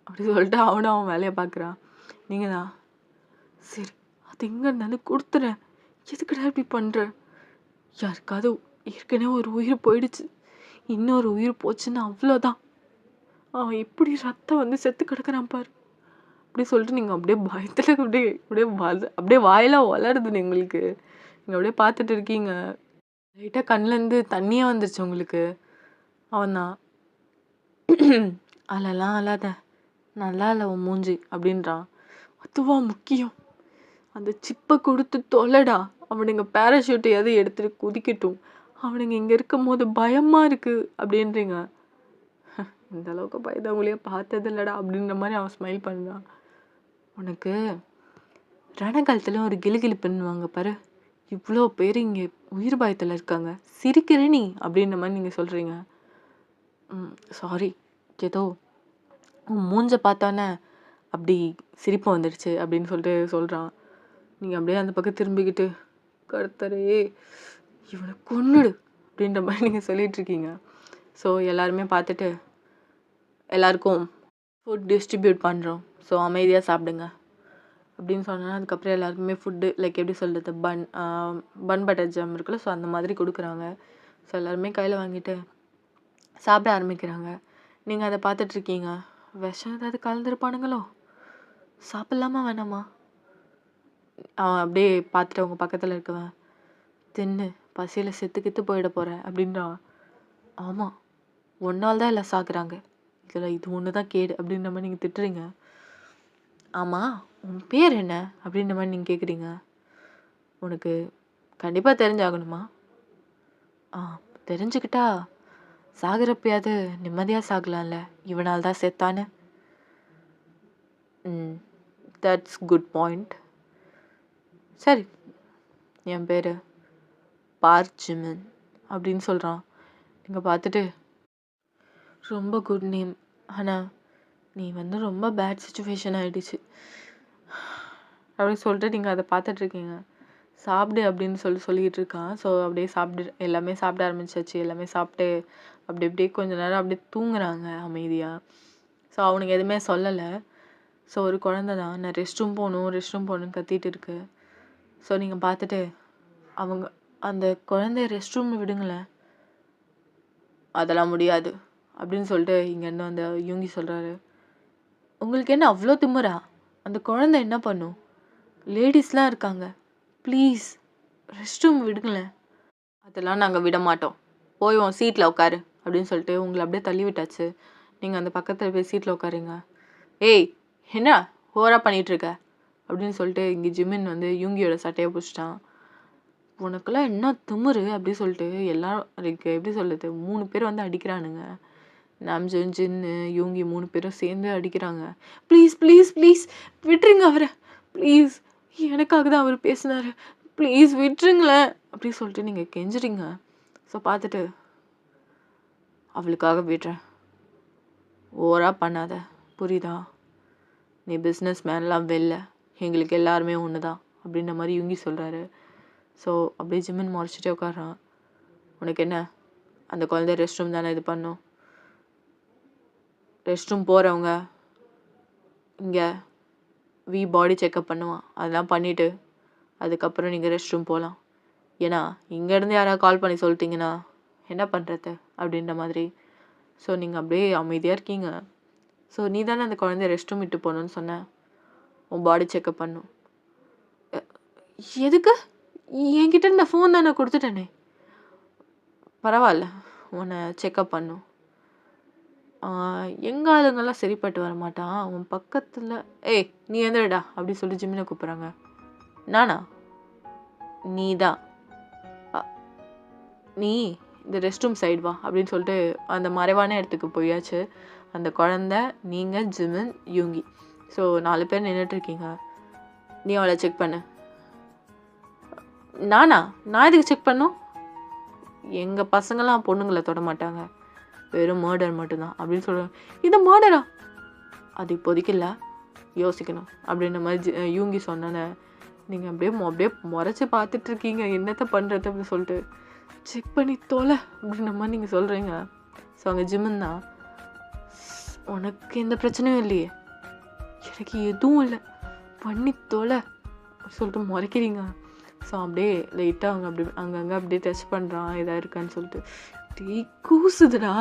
அப்படி சொல்லிட்டு அவன் வேலையை பார்க்குறான். நீங்கள் தான் சரி அது எங்கே இருந்தாலும் கொடுத்துறேன், எதுக்குடா இப்படி பண்ணுற, யாருக்காவது ஏற்கனவே ஒரு உயிர் போயிடுச்சு, இன்னொரு உயிர் போச்சுன்னா அவ்வளோதான், அவன் எப்படி ரத்தம் வந்து செத்து கிடக்குறான் பாரு அப்படி சொல்லிட்டு நீங்கள் அப்படியே பயத்தில் அப்படியே அப்படியே வாயெல்லாம் வளருது உங்களுக்கு. நீங்கள் அப்படியே பார்த்துட்டு இருக்கீங்க. லைட்டாக கண்ணிலேருந்து தண்ணியே வந்துருச்சு உங்களுக்கு. அவன் தான், அழலாம் அழாத, நல்லா இல்லை உன் மூஞ்சி அப்படின்றான். அதுவா முக்கியம், அந்த சிப்பை கொடுத்து தொலைடா, அவனுங்க பேராஷூட்டையாவது எடுத்துகிட்டு குதிக்கட்டும், அவனுங்க இங்கே இருக்கும் போது பயமாக இருக்குது அப்படின்றீங்க. இந்த அளவுக்கு பயந்தவங்களையே பார்த்தது இல்லடா அப்படின்ற மாதிரி அவன் ஸ்மைல் பண்ணுறான். உனக்கு ரணகாலத்தில் ஒரு கிளுகிளுப்புன்னுவாங்க பாரு, இவ்வளோ பேர் இங்கே உயிர் பயத்தில் இருக்காங்க, சிரிக்கிற நீ அப்படின்ற மாதிரி நீங்கள் சொல்கிறீங்க. சாரி, ஏதோ உன் மூஞ்ச பார்த்தோன்னே அப்படி சிரிப்பு வந்துடுச்சு அப்படின்னு சொல்லிட்டு சொல்கிறான். நீங்கள் அப்படியே அந்த பக்கம் திரும்பிக்கிட்டு, கர்த்தரே இவனை கொன்னுடு அப்படின்ற மாதிரி நீங்கள் சொல்லிகிட்ருக்கீங்க. ஸோ எல்லாருமே பார்த்துட்டு எல்லாருக்கும் ஃபுட் டிஸ்ட்ரிபியூட் பண்ணுறோம், ஸோ அமைதியாக சாப்பிடுங்க அப்படின்னு சொன்னோன்னா அதுக்கப்புறம் எல்லாருக்குமே ஃபுட்டு லைக் எப்படி சொல்கிறது, பன் பட்டர் ஜாம் இருக்குல்ல, ஸோ அந்த மாதிரி கொடுக்குறாங்க. ஸோ எல்லாருமே கையில் வாங்கிட்டு சாப்பிட ஆரம்பிக்கிறாங்க. நீங்கள் அதை பார்த்துட்ருக்கீங்க. விஷம் ஏதாவது கலந்துருப்பானுங்களோ, சாப்பிட்லாமா வேணாமா? அவன் அப்படியே பார்த்துட்டு அவங்க பக்கத்தில் இருக்கவன், தின்னு பசியில் செத்து போயிட போகிறேன் அப்படின்றான். ஆமாம், ஒன்றால் தான் எல்லாம் சாகுறாங்க, இதில் இது ஒன்று தான் கேடு அப்படின்ற மாதிரி நீங்கள் திட்டுறீங்க. ஆமாம், உன் பேர் என்ன அப்படின்ற மாதிரி நீங்கள் கேட்குறீங்க. உனக்கு கண்டிப்பாக தெரிஞ்சாகணுமா? தெரிஞ்சுக்கிட்டா சாகிறப்பயாவது நிம்மதியாக சாகலாம்ல, இவனால் தான் செத்தானு. That's good point. சரி, என் பேர் பார்ச்சிமன் அப்படின்னு சொல்கிறான். நீங்கள் பார்த்துட்டு, ரொம்ப குட் நேம், ஆனால் நீ ரொம்ப பேட் சுச்சுவேஷன் ஆகிடுச்சு அப்படின்னு சொல்லிட்டு நீங்கள் அதை பார்த்துட்ருக்கீங்க. சாப்பிடு அப்படின்னு சொல்லிக்கிட்டு இருக்கான். ஸோ அப்படியே எல்லாமே சாப்பிட ஆரம்பிச்சாச்சு. எல்லாமே சாப்பிட்டு அப்படி அப்படியே கொஞ்ச நேரம் அப்படியே தூங்குறாங்க அமைதியாக. ஸோ அவனுக்கு எதுவுமே சொல்லலை. ஸோ ஒரு குழந்தை தான், நான் ரெஸ்ட் ரூம் போகணுன்னு கத்திட்டு இருக்கு. ஸோ நீங்கள் பார்த்துட்டு, அவங்க அந்த குழந்தைய ரெஸ்ட் ரூம் விடுங்களேன். அதெல்லாம் முடியாது அப்படின்னு சொல்லிட்டு இங்கேருந்து அந்த யூங்கி சொல்கிறாரு. உங்களுக்கு என்ன அவ்வளோ திமுறா? அந்த குழந்தை என்ன பண்ணும்? லேடிஸ்லாம் இருக்காங்க, ப்ளீஸ் ரெஸ்ட் ரூம் விடுங்களேன். அதெல்லாம் நாங்கள் விட மாட்டோம், போய் உன் சீட்டில் உட்காரு அப்படின்னு சொல்லிட்டு உங்களை அப்படியே தள்ளி விட்டாச்சு. நீங்கள் அந்த பக்கத்தில் போய் சீட்டில் உட்காருங்க. ஏய், என்ன ஓவராக பண்ணிகிட்ருக்க அப்படின்னு சொல்லிட்டு இங்கே ஜிமின் யூங்கியோட சட்டையை பிடிச்சிட்டான். உனக்கெல்லாம் என்ன திமுரு அப்படின்னு சொல்லிட்டு எல்லாரும் எப்படி சொல்கிறது, 3 பேர் அடிக்கிறானுங்க. நாம்ஜன், ஜின்னு, யூங்கி 3 பேரும் சேர்ந்து அடிக்கிறாங்க. ப்ளீஸ் ப்ளீஸ் ப்ளீஸ் விட்டுருங்க அவரை, ப்ளீஸ், எனக்காக தான் அவர் பேசினார், ப்ளீஸ் விட்டுருங்களேன் அப்படின்னு சொல்லிட்டு நீங்கள் கெஞ்சுறீங்க. ஸோ பார்த்துட்டு, அவளுக்காக விடுறேன், ஓவராக பண்ணாத, புரியுதா? நீ பிஸ்னஸ் மேன்லாம் வெளில, எங்களுக்கு எல்லாருமே ஒன்று தான் அப்படின்ற மாதிரி யூங்கி சொல்கிறாரு. ஸோ அப்படியே ஜிம்மின் முறைச்சிட்டே உட்காரான். உனக்கு என்ன, அந்த குழந்தை ரெஸ்ட் ரூம் தானே இது பண்ணும், ரெஸ்ட் ரூம் போகிறவங்க இங்கே பாடி செக்கப் பண்ணுவான், அதெல்லாம் பண்ணிவிட்டு அதுக்கப்புறம் நீங்கள் ரெஸ்ட் ரூம் போகலாம். ஏன்னா இங்கேருந்து யாராவது கால் பண்ணி சொல்லிட்டீங்கன்னா என்ன பண்ணுறது அப்படின்ற மாதிரி. ஸோ நீங்கள் அப்படியே அமைதியாக இருக்கீங்க. ஸோ நீ தானே அந்த குழந்தைய ரெஸ்ட் ரூம் விட்டு போகணுன்னு சொன்ன, உன் பாடி செக்கப் பண்ணும். எதுக்கு? என்கிட்ட இந்த ஃபோன் தானே கொடுத்துட்டேனே. பரவாயில்ல, உன்னை செக்கப் பண்ணும். எங்கள் ஆளுங்கெல்லாம் சரிப்பட்டு வர மாட்டான், அவன் பக்கத்தில். ஏய், நீ எந்திரடா அப்படின்னு சொல்லி ஜிம்மினை கூப்பிட்றாங்க. நானா? நீ தான், நீ இந்த ரெஸ்ட் ரூம் சைடு வா அப்படின்னு சொல்லிட்டு அந்த மறைவான இடத்துக்கு போயாச்சு. அந்த குழந்தை, நீங்கள், ஜிமின், யூங்கி, ஸோ 4 பேர் நின்றுட்டுருக்கீங்க. நீ அவளை செக் பண்ணு. நானா? நான் எதுக்கு செக் பண்ணும்? எங்கள் பசங்களாம் பொண்ணுங்களை தொட மாட்டாங்க, வெறும் மர்டர் மட்டும்தான் அப்படின்னு சொல்லுவேன். இது மர்டரா? அது இப்போதைக்கு இல்லை, யோசிக்கணும் அப்படின்ற மாதிரி யூங்கி சொன்னோன்னே நீங்கள் அப்படியே முறைச்சி பார்த்துட்ருக்கீங்க, என்னத்தை பண்ணுறது அப்படின்னு சொல்லிட்டு. செக் பண்ணி தொலை அப்படின்ற மாதிரி நீங்கள் சொல்கிறீங்க. ஸோ அங்கே ஜிம்மின் தான், உனக்கு எந்த பிரச்சனையும் இல்லையே, எனக்கு எதுவும் இல்லை, பண்ணி தொலை சொல்லிட்டு முறைக்கிறீங்க. ஸோ அப்படியே லைட்டாக அவங்க அங்கங்கே அப்படியே டச் பண்ணுறான் இதாக இருக்கான்னு சொல்லிட்டு. டீ கூசுதுடா.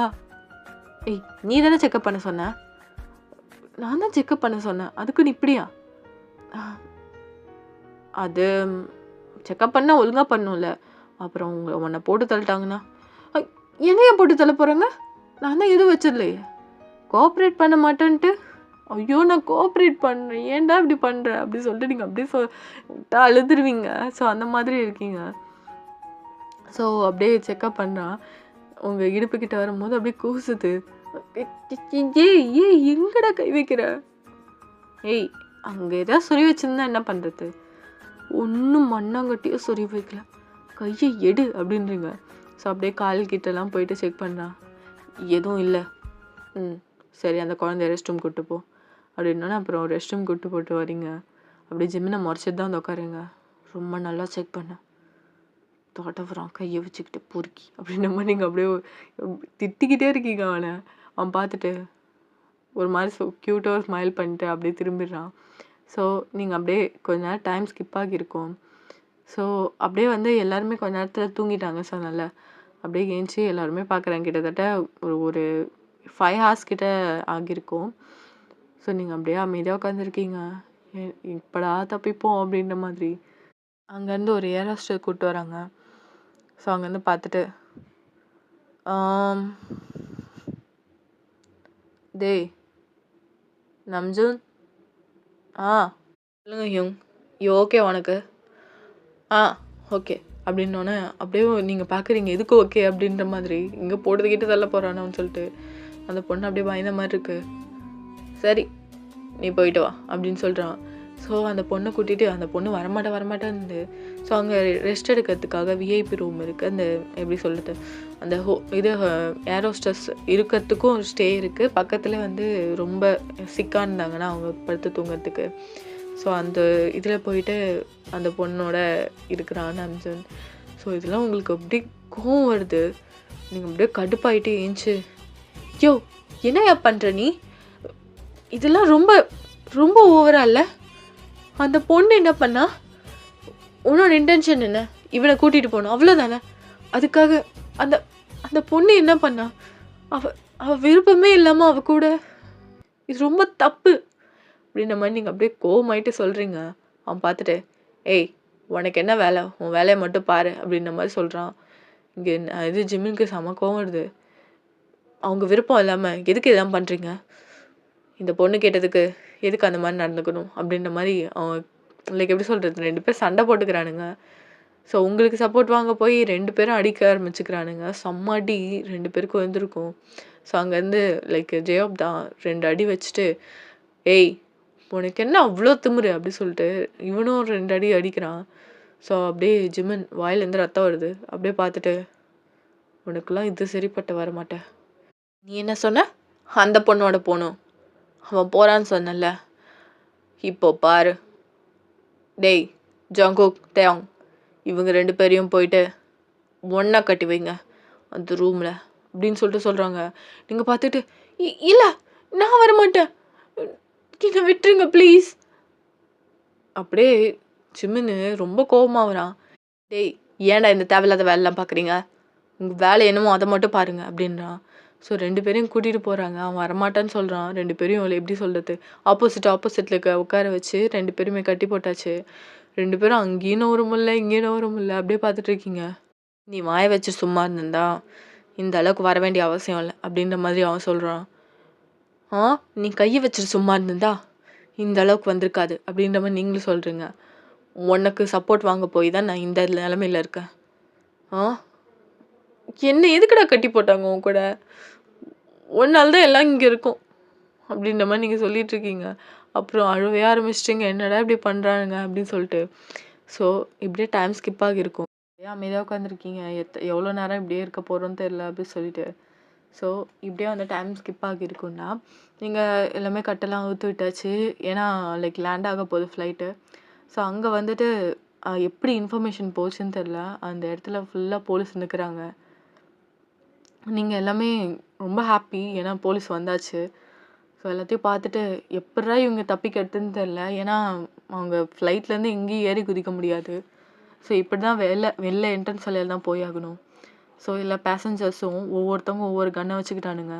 ஏய், நீ தானே செக்கப் பண்ண சொன்ன? நான் தான் செக்கப் பண்ண சொன்னேன், அதுக்கு நீ இப்படியா? அது செக்கப் பண்ணால் ஒழுங்காக பண்ணும்ல, அப்புறம் உன்னை போட்டு தள்ளிட்டாங்கன்னா என்னைய போட்டு தள்ள போகிறாங்க? நான் தான் எதுவும் வச்சிடலையே. கோஆப்ரேட் பண்ண மாட்டேன்ட்டு ஐயோ நான் கோஆப்ரேட் பண்ணுறேன், ஏன்டா இப்படி பண்ணுற அப்படி சொல்லிட்டு நீங்கள் அப்படியே அழுதுருவீங்க. ஸோ அந்த மாதிரி இருக்கீங்க. ஸோ அப்படியே செக்அப் பண்ணுறான். உங்கள் இடுப்புக்கிட்ட வரும்போது அப்படியே கூசுது. ஏய் எங்கடா கை வைக்கிற? ஏய் அங்கே ஏதாவது சொறி வச்சிருந்தா என்ன பண்ணுறது? ஒன்றும் மண்ணாங்கட்டியோ சொறி வைக்கல, கையை எடு அப்படின்றீங்க. ஸோ அப்படியே கால்கிட்டலாம் போயிட்டு செக் பண்ணுறான். எதுவும் இல்லை. சரி அந்த குழந்தைய ரெஸ்ட் ரூம் கூப்பிட்டு போ அப்படின்னா அப்புறம் ரெஸ்ட் ரூம் கூப்பிட்டு போட்டு வரீங்க. அப்படியே ஜிம்மினை முறைச்சிட்டு தான் வந்து உட்காருங்க. ரொம்ப நல்லா செக் பண்ணேன், தோட்டப்புறம் கையை வச்சுக்கிட்டு பொறுக்கி அப்படின்ற மாதிரி நீங்கள் அப்படியே திட்டிக்கிட்டே இருக்கீங்க அவனை. அவன் பார்த்துட்டு ஒரு மாதிரி க்யூட்டாக ஸ்மைல் பண்ணிட்டு அப்படியே திரும்பிடுறான். ஸோ நீங்கள் அப்படியே கொஞ்ச நேரம் டைம் ஸ்கிப் ஆகியிருக்கும். ஸோ அப்படியே வந்து எல்லாருமே கொஞ்ச நேரத்தில் தூங்கிட்டாங்க. ஸோ நல்லா அப்படியே ஏஞ்சி எல்லாருமே பார்க்குறாங்க. கிட்டத்தட்ட ஒரு 5 hours கிட்ட ஆகியிருக்கும். ஸோ நீங்கள் அப்படியே அமைதியாக உட்காந்துருக்கீங்க. இப்படா தப்பிப்போம் அப்படின்ற மாதிரி. அங்கேருந்து ஒரு ஏர் ஹோஸ்டர் கூப்பிட்டு வராங்க. ஸோ அங்கேருந்து பார்த்துட்டு டேய் நம்ஜூன், சொல்லுங்க ஹியூங், ஓகே உனக்கு? ஓகே அப்படின்னோடனே அப்படியே நீங்கள் பார்க்குறீங்க எதுக்கு ஓகே அப்படின்ற மாதிரி. இங்கே போட்டதுக்கிட்ட தள்ள போகிறானோன்னு சொல்லிட்டு அந்த பொண்ணு அப்படியே பயந்த மாதிரி இருக்கு. சரி நீ போயிட்டு வா அப்படின்னு சொல்கிறான். ஸோ அந்த பொண்ணை கூட்டிகிட்டு அந்த பொண்ணு வரமாட்டேன்னு. ஸோ அங்கே ரெஸ்ட் எடுக்கிறதுக்காக விஐபி ரூம் இருக்குது. அந்த எப்படி சொல்கிறது, அந்த இது ஏர் ஹோஸ்டஸ் இருக்கிறதுக்கும் ஸ்டே இருக்குது. பக்கத்தில் வந்து ரொம்ப சிக்காக இருந்தாங்கன்னா அவங்க படுத்து தூங்கிறதுக்கு. ஸோ அந்த இதில் போயிட்டு அந்த பொண்ணோட இருக்கிறான் அம்ஜன். ஸோ இதெல்லாம் உங்களுக்கு அப்படியே கோவம் வருது. நீங்கள் அப்படியே கடுப்பாயிட்டு ஏஞ்சி யோ என்னையா பண்ணுற நீ? இதெல்லாம் ரொம்ப ரொம்ப ஓவராக இல்லை? அந்த பொண்ணு என்ன பண்ணா? உன்னோட இன்டென்ஷன் என்ன? இவனை கூட்டிகிட்டு போகணும் அவ்வளோதானே? அதுக்காக அந்த அந்த பொண்ணு என்ன பண்ணா? அவ விருப்பமே இல்லாமல் அவ கூட, இது ரொம்ப தப்பு அப்படின்ற மாதிரி நீங்கள் அப்படியே கோவமாயிட்டு சொல்கிறீங்க. அவன் பார்த்துட்டு ஏய் உனக்கு என்ன வேலை, உன் வேலையை மட்டும் பாரு அப்படின்ற மாதிரி சொல்கிறான். இங்கே இது ஜிம்முக்கு செம கோவம் வருது. அவங்க விருப்பம் இல்லாமல் எதுக்கு இதெல்லாம் பண்ணுறீங்க? இந்த பொண்ணு கேட்டதுக்கு எதுக்கு அந்த மாதிரி நடந்துக்கணும் அப்படின்ற மாதிரி அவன் லைக் எப்படி சொல்கிறது, 2 பேர் சண்டை போட்டுக்கிறானுங்க. ஸோ உங்களுக்கு சப்போர்ட் வாங்க போய் 2 பேரும் அடிக்க ஆரம்பிச்சுக்கிறானுங்க. செம்மடி 2 பேருக்கும் வந்திருக்கும். ஸோ அங்கேருந்து லைக் ஜெயோப் தான் 2 அடி வச்சுட்டு ஏய் உனக்கு என்ன அவ்வளோ திமுரு அப்படி சொல்லிட்டு இவனும் 2 அடி அடிக்கிறான். ஸோ அப்படியே ஜிம்மன் வாயிலேருந்து ரத்தம் வருது. அப்படியே பார்த்துட்டு உனக்குலாம் இது சரிப்பட்டு வர மாட்டேன். நீ என்ன சொன்ன? அந்த பொண்ணோட போகணும், அவன் போகிறான்னு சொன்னல, இப்போ பாரு. டேய் ஜங்குக் தேங் இவங்க 2 பேரையும் போயிட்டு ஒன்றா கட்டி வைங்க அந்த ரூமில் அப்படின்னு சொல்லிட்டு சொல்கிறாங்க. நீங்கள் பார்த்துட்டு இல்லை நான் வரமாட்டேன், என்னை விட்டுருங்க ப்ளீஸ். அப்படியே ஜிம்முன்னு ரொம்ப கோபமாகறான். டேய் ஏன்டா இந்த தேவையில்லாத வேலைலாம் பார்க்குறீங்க, உங்கள் வேலை என்னமோ அதை மட்டும் பாருங்க அப்படின்றான். ஸோ 2 பேரையும் கூட்டிகிட்டு போகிறாங்க. அவன் வரமாட்டான்னு சொல்கிறான். 2 பேரையும் எப்படி சொல்கிறது, ஆப்போசிட்டில் உட்கார வச்சு 2 பேருமே கட்டி போட்டாச்சு. 2 பேரும் அங்கேயும் நவரும் இல்லை இங்கேயும் நவரும் இல்லை. அப்படியே பார்த்துட்டு இருக்கீங்க. நீ வாயை வச்சு சும்மா இருந்திருந்தா இந்த அளவுக்கு வர வேண்டிய அவசியம் இல்லை அப்படின்ற மாதிரி அவன் சொல்கிறான். நீ கையை வச்சுட்டு சும்மா இருந்திருந்தா இந்த அளவுக்கு வந்திருக்காது அப்படின்ற மாதிரி நீங்களும் சொல்கிறீங்க. உனக்கு சப்போர்ட் வாங்க போய் தான் நான் இந்த நிலமையில இருக்கேன். என்ன எதுக்குடா கட்டி போட்டாங்க உன் கூட, ஒன்னால தான் எல்லாம் இங்கே இருக்கும் அப்படின்ற மாதிரி நீங்கள் சொல்லிட்டு இருக்கீங்க. அப்புறம் அழுவே ஆரம்பிச்சிட்டிங்க, என்னடா இப்படி பண்ணுறானுங்க அப்படின்னு சொல்லிட்டு. ஸோ இப்படியே டைம் ஸ்கிப் ஆகியிருக்கும். அமைதியாக உட்காந்துருக்கீங்க. எவ்வளோ நேரம் இப்படியே இருக்க போகிறோன்னு தெரில அப்படின்னு சொல்லிட்டு. ஸோ இப்படியே வந்து டைம் ஸ்கிப் ஆகியிருக்குன்னா நீங்கள் எல்லாமே கட்டெல்லாம் ஊற்றி விட்டாச்சு. ஏன்னா லைக் லேண்ட் ஆக போகுது ஃப்ளைட்டு. ஸோ அங்கே வந்துட்டு எப்படி இன்ஃபர்மேஷன் போச்சுன்னு தெரில. அந்த இடத்துல ஃபுல்லாக போலீஸ் நிற்கிறாங்க. நீங்கள் எல்லாமே ரொம்ப ஹாப்பி ஏன்னா போலீஸ் வந்தாச்சு. ஸோ எல்லாத்தையும் பார்த்துட்டு எப்பட்றா இவங்க தப்பிக்கிறதுன்னு தெரில. ஏன்னா அவங்க ஃப்ளைட்லேருந்து எங்கேயும் ஏறி குதிக்க முடியாது. ஸோ இப்படி தான் வெளில என்ட்ரன்ஸ் வழியாக தான் போயாகணும். ஸோ எல்லா பேசஞ்சர்ஸும் ஒவ்வொருத்தவங்க ஒவ்வொரு கன்னை வச்சுக்கிட்டானுங்க.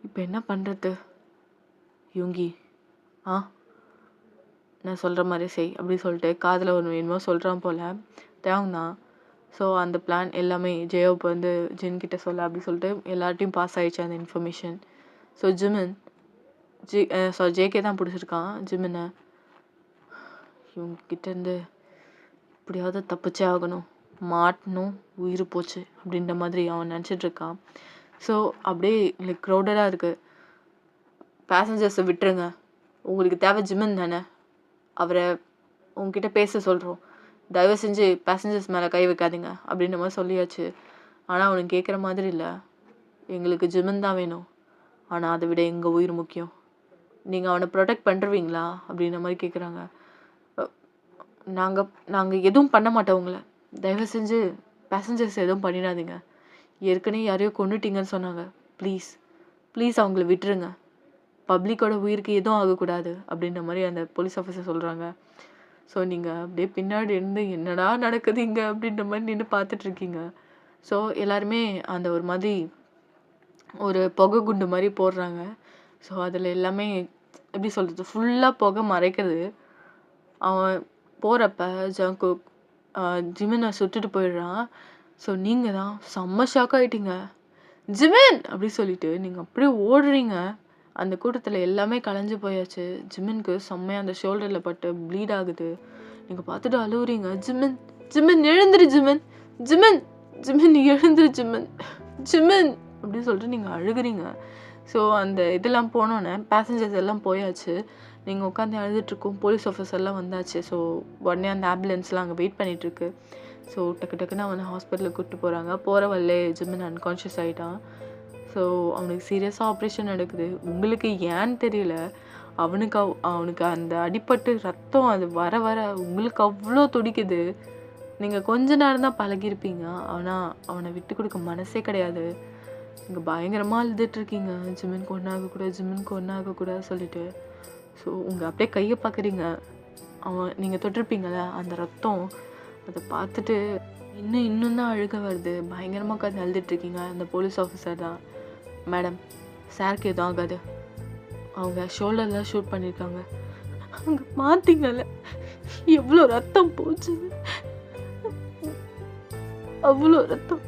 இப்போ என்ன பண்ணுறது யோங்கி? நான் சொல்கிற மாதிரி செய் அப்படி சொல்லிட்டு காதில் ஒன்று என்னமோ சொல்கிறான் போல் தேவங்க தான். ஸோ அந்த பிளான் எல்லாமே ஜெயோப் வந்து ஜின் கிட்ட சொல்ல அப்படி சொல்லிட்டு எல்லார்ட்டையும் பாஸ் ஆயிடுச்சு அந்த இன்ஃபர்மேஷன். ஸோ ஜிமின் ஜேகே தான் பிடிச்சிருக்கான் ஜிமினை. இவங்ககிட்டேருந்து எப்படியாவது தப்பிச்சே ஆகணும், மாட்டணும், உயிர் போச்சு அப்படின்ற மாதிரி அவன் நினச்சிட்ருக்கான். ஸோ அப்படியே லைக் க்ரௌடடாக இருக்குது. பேசஞ்சர்ஸை விட்டுருங்க, உங்களுக்கு தேவை ஜிமின் தானே, அவரை உங்ககிட்ட பேச சொல்கிறோம், தயவு செஞ்சு பேசஞ்சர்ஸ் மேலே கை வைக்காதீங்க அப்படின்ற மாதிரி சொல்லியாச்சு. ஆனால் அவனுக்கு கேட்குற மாதிரி இல்லை. எங்களுக்கு ஜிமின் தான் வேணும், ஆனால் அதை விட எங்கள் உயிர் முக்கியம், நீங்கள் அவனை ப்ரொடெக்ட் பண்ணுறீங்களா அப்படின்ற மாதிரி கேட்குறாங்க. நாங்கள் எதுவும் பண்ண மாட்டோம் உங்களை, தயவு செஞ்சு பேசஞ்சர்ஸ் எதுவும் பண்ணிடாதீங்க, ஏற்கனவே யாரையோ கொண்டுட்டீங்கன்னு சொன்னாங்க, ப்ளீஸ் ப்ளீஸ் அவங்கள விட்டுருங்க, பப்ளிக்கோட உயிருக்கு எதுவும் ஆகக்கூடாது அப்படின்ற மாதிரி அந்த போலீஸ் ஆஃபீஸர் சொல்கிறாங்க. ஸோ நீங்கள் அப்படியே பின்னாடி இருந்து என்னடா நடக்குது இங்கே அப்படின்ற மாதிரி நின்று பார்த்துட்ருக்கீங்க. ஸோ எல்லாருமே அந்த ஒரு மாதிரி ஒரு புகை குண்டு மாதிரி போடுறாங்க. ஸோ அதில் எல்லாமே எப்படி சொல்கிறது, ஃபுல்லாக புகை மறைக்கிறது. அவன் போகிறப்ப ஜங்குக் ஜிமினை சுட்டுட்டு போயிடுறான். ஸோ நீங்கள் தான் செம்ம ஷாக் ஆகிட்டீங்க. ஜிமின் அப்படி சொல்லிட்டு நீங்கள் அப்படியே ஓடுறீங்க. அந்த கூட்டத்தில் எல்லாமே கலைஞ்சு போயாச்சு. ஜிமினுக்கு செம்மையாக அந்த ஷோல்டரில் பட்டு ப்ளீட் ஆகுது. நீங்கள் பார்த்துட்டு அழுவுறீங்க. ஜிமின் ஜிமின் எழுந்துரு, ஜிமின் ஜிமின் ஜிமின் எழுந்துரு, ஜிமின் ஜிமின் அப்படி சொல்லிட்டு நீங்கள் அழுகுறீங்க. ஸோ அந்த இதெல்லாம் போனோன்னே பேசஞ்சர்ஸ் எல்லாம் போயாச்சு. நீங்கள் உட்காந்து அழுதுட்ருக்கோம். போலீஸ் ஆஃபீஸர்லாம் வந்தாச்சு. ஸோ உடனே அந்த ஆம்புலன்ஸ்லாம் அங்கே வெயிட் பண்ணிகிட்ருக்கு. ஸோ டக்குன்னு அவனை ஹாஸ்பிட்டலுக்கு கூப்பிட்டு போகிறாங்க. போகிற வல்லே ஜிமின் அன்கான்ஷியஸ் ஆகிட்டான். ஸோ அவனுக்கு சீரியஸாக ஆப்ரேஷன் நடக்குது. உங்களுக்கு ஏன்னு தெரியல, அவனுக்கு அந்த அடிபட்டு ரத்தம் அது வர வர உங்களுக்கு அவ்வளோ துடிக்குது. நீங்கள் கொஞ்ச நேரம் தான் பழகிருப்பீங்க, ஆனால் அவனை விட்டு கொடுக்க மனசே கிடையாது. நீங்கள் பயங்கரமாக அழுதுட்ருக்கீங்க, ஜிமினுக்கு ஒன்றாகக்கூடாது, ஜிமினுக்கு ஒன்றாகக்கூடாது சொல்லிட்டு. ஸோ உங்கள் அப்படியே கையை பார்க்குறீங்க, நீங்கள் தொட்டிருப்பீங்கள அந்த ரத்தம், அதை பார்த்துட்டு இன்னும் தான் அழுக வருது. பயங்கரமாக உட்காந்து அழுதுட்ருக்கீங்க. அந்த போலீஸ் ஆஃபீஸர் தான், மேடம் சாருக்கு எதுவும் ஆகாது, அவங்க ஷோல்டர்லாம் ஷூட் பண்ணியிருக்காங்க, அங்கே பார்த்தீங்கல்ல எவ்வளோ ரத்தம் போச்சு, அவ்வளோ ரத்தம்,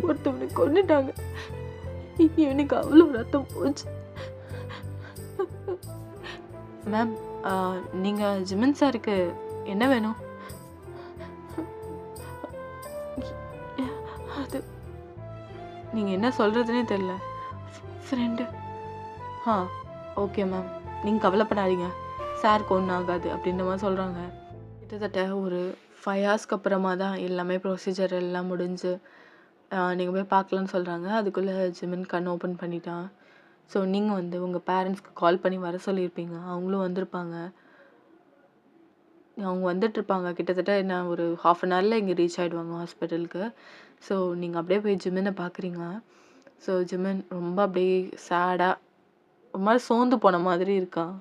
ஒருத்தவனை கொண்டுட்டாங்க, இவனுக்கு அவ்வளோ ரத்தம் போச்சு. மேம் நீங்கள் ஜிமின் சாருக்கு என்ன வேணும்? அது நீங்கள் என்ன சொல்கிறதுனே தெரில. ஃப்ரெண்டு. ஓகே மேம், நீங்கள் கவலைப்படாதீங்க, சாருக்கு ஒன்றும் ஆகாது அப்படின்ற மாதிரி சொல்கிறாங்க. கிட்டத்தட்ட ஒரு 5 ஹவர்ஸ்க்கு அப்புறமா தான் எல்லாமே ப்ரொசீஜர் எல்லாம் முடிஞ்சு நீங்கள் போய் பார்க்கலான்னு சொல்கிறாங்க. அதுக்குள்ளே ஜிமின் கண் ஓப்பன் பண்ணிட்டான். ஸோ நீங்கள் வந்து உங்கள் பேரண்ட்ஸ்க்கு கால் பண்ணி வர சொல்லியிருப்பீங்க, அவங்களும் வந்திருப்பாங்க. அவங்க வந்துட்டுருப்பாங்க. கிட்டத்தட்ட என்ன ஒரு 1/2 அன் ஹவரில் இங்கே ரீச் ஆகிடுவாங்க ஹாஸ்பிட்டலுக்கு. ஸோ நீங்கள் அப்படியே போய் ஜிமினை பார்க்குறீங்க. ஸோ ஜிமின் ரொம்ப அப்படியே சேடாக ஒரு மாதிரி சோர்ந்து போன மாதிரி இருக்கான்.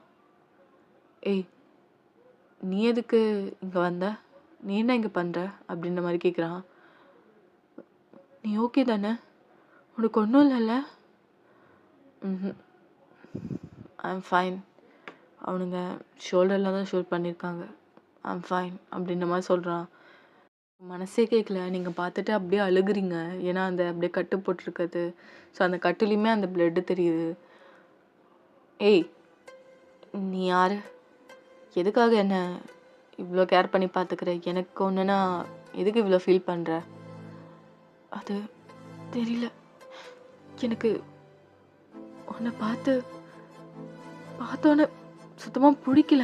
ஏய், நீ எதுக்கு இங்கே வந்த, நீ என்ன இங்கே பண்ணுற அப்படின்ற மாதிரி கேட்குறான். நீ ஓகே தானே, உனக்கு ஒன்றும் இல்லைல்ல? ஐம் ஃபைன், அவனுங்க ஷோல்டரில் தான் ஷூட் பண்ணியிருக்காங்க, ஐம் ஃபைன் அப்படின்ற மாதிரி சொல்கிறான். மனசே கேட்கல. நீங்கள் பார்த்துட்டு அப்படியே அழுகுறீங்க, ஏன்னா அந்த அப்படியே கட்டு போட்டிருக்குது. ஸோ அந்த கட்டுலேயுமே அந்த பிளட்டு தெரியுது. ஏய், நீ யார், எதுக்காக என்ன இவ்வளோ கேர் பண்ணி பார்த்துக்கிற, எனக்கு ஒன்றுனா எதுக்கு இவ்வளோ ஃபீல் பண்ணுற? அது தெரியல, எனக்கு உன்னை பார்த்தோன்னே சுத்தமாக பிடிக்கல.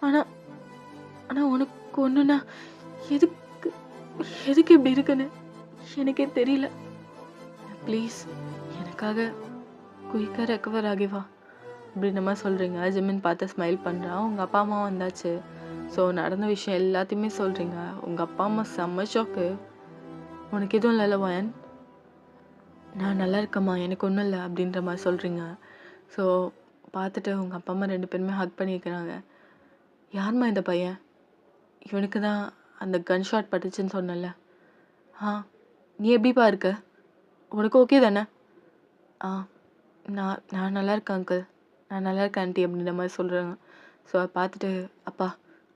ஆனால் ஆனால் உனக்கு ஒன்றுனா எதுக்கு இப்படி இருக்குன்னு எனக்கே தெரியல. ப்ளீஸ் எனக்காக குயிக்காக ரெக்கவர் ஆகிவா அப்படின்ற மாதிரி சொல்கிறீங்க. ஜிமின் பார்த்து ஸ்மைல் பண்ணுறான். உங்கள் அப்பா அம்மா வந்தாச்சு. ஸோ நடந்த விஷயம் எல்லாத்தையுமே சொல்கிறீங்க. உங்கள் அப்பா அம்மா செம்ம ஷாக்கு. உனக்கு எதுவும் இல்லைல்ல வயன்? நான் நல்லா இருக்கம்மா, எனக்கு ஒன்றும் இல்லை அப்படின்ற மாதிரி சொல்கிறீங்க. ஸோ பார்த்துட்டு உங்கள் அப்பா அம்மா 2 பேருமே ஹக் பண்ணியிருக்கிறாங்க. யார்மா இந்த பையன், இவனுக்கு தான் அந்த கன் ஷாட் பட்டுச்சுன்னு சொன்னல. நீ எப்படிப்பா இருக்க, உனக்கு ஓகே தானே? நான் நல்லா இருக்கேன் அங்கிள், நான் நல்லா இருக்கேன் ஆண்டி அப்படின்ற மாதிரி சொல்கிறாங்க. ஸோ அதை பார்த்துட்டு, அப்பா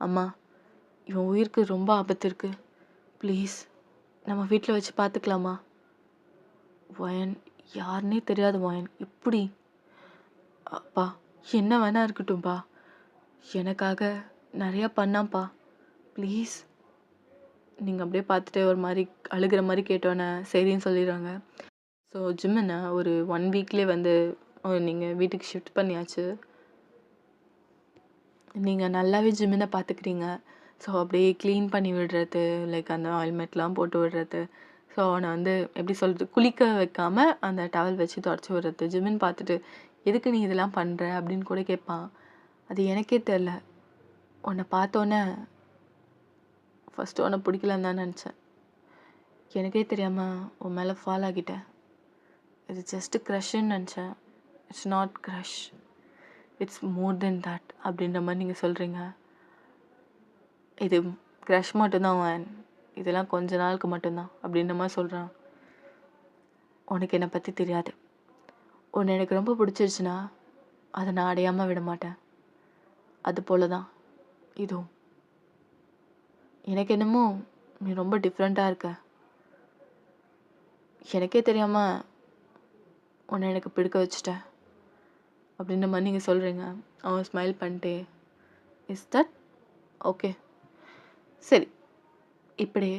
அம்மா இவன் உயிருக்கு ரொம்ப ஆபத்து இருக்குது, ப்ளீஸ் நம்ம வீட்டில் வச்சு பார்த்துக்கலாமா? வயன் யாருன்னே தெரியாது வயன், இப்படி அப்பா என்ன வேணா இருக்கட்டும்ப்பா, எனக்காக நிறையா பண்ணாம்ப்பா, ப்ளீஸ். நீங்கள் அப்படியே பார்த்துட்டு ஒரு மாதிரி அழுகிற மாதிரி கேட்டோன்னே சரின்னு சொல்லிடுறாங்க. ஸோ ஜிம்மினை ஒரு 1 வீக்லேயே வந்து நீங்கள் வீட்டுக்கு ஷிஃப்ட் பண்ணியாச்சு. நீங்கள் நல்லாவே ஜிம்மினை பார்த்துக்கிறீங்க. ஸோ அப்படியே க்ளீன் பண்ணி விடுறது, லைக் அந்த ஆயில்மெண்ட்லாம் போட்டு விடுறது, ஸோ அவனை வந்து எப்படி சொல்கிறது, குளிக்க வைக்காமல் அந்த டவல் வச்சு தொடச்சி விடுறது. ஜிம்மின் பார்த்துட்டு எதுக்கு நீ இதெல்லாம் பண்ணுற அப்படின்னு கூட கேட்பான். அது எனக்கே தெரில, உன்னை பார்த்தோன்னே ஃபஸ்ட்டு உன்னை பிடிக்கலன்னு தான் நினச்சேன், எனக்கே தெரியாமல் உன் மேலே ஃபால் ஆகிட்டேன். இது ஜஸ்ட்டு க்ரஷ்ன்னு நினச்சேன், it's not crush, it's more then that அப்படின்ற மாதிரி நீங்கள் சொல்கிறீங்க. இது க்ரஷ் மட்டும்தான் வேன், இதெல்லாம் கொஞ்ச நாளுக்கு மட்டும்தான் அப்படின்ற மாதிரி சொல்கிறான். உனக்கு என்னை பற்றி தெரியாது, உன்னை எனக்கு ரொம்ப பிடிச்சிருச்சுன்னா அதை நான் அடையாமல் விட மாட்டேன். அது போல தான் இதுவும். எனக்கு என்னமோ நீ ரொம்ப டிஃப்ரெண்ட்டாக இருக்க, எனக்கே தெரியாமல் உன்னை எனக்கு பிடிக்க வச்சுட்டேன் அப்படின்ற மாதிரி நீங்கள் சொல்கிறீங்க. அவன் ஸ்மைல் பண்ணிட்டே, இஸ் தட் ஓகே, சரி இப்படி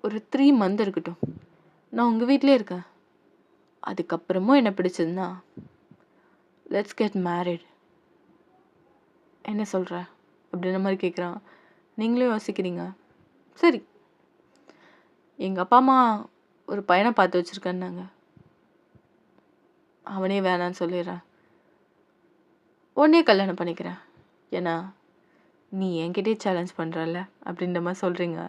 ஒரு 3 மந்த் இருக்கட்டும், நான் உங்கள் வீட்டிலே இருக்கேன், அதுக்கப்புறமும் என்ன பிடிச்சதுன்னா லெட்ஸ் கெட் மேரிட், என்ன சொல்கிற அப்படின்ற மாதிரி கேட்குறான். நீங்களும் யோசிக்கிறீங்க, சரி எங்கள் அப்பா அம்மா ஒரு பையனை பார்த்து வச்சுருக்கேன்னாங்க, அவனே வேணான்னு சொல்லிடுறேன், உடனே கல்யாணம் பண்ணிக்கிறேன், ஏன்னா நீ என்கிட்டே சேலஞ்ச் பண்ணுறல்ல அப்படின்ற மாதிரி சொல்கிறீங்க.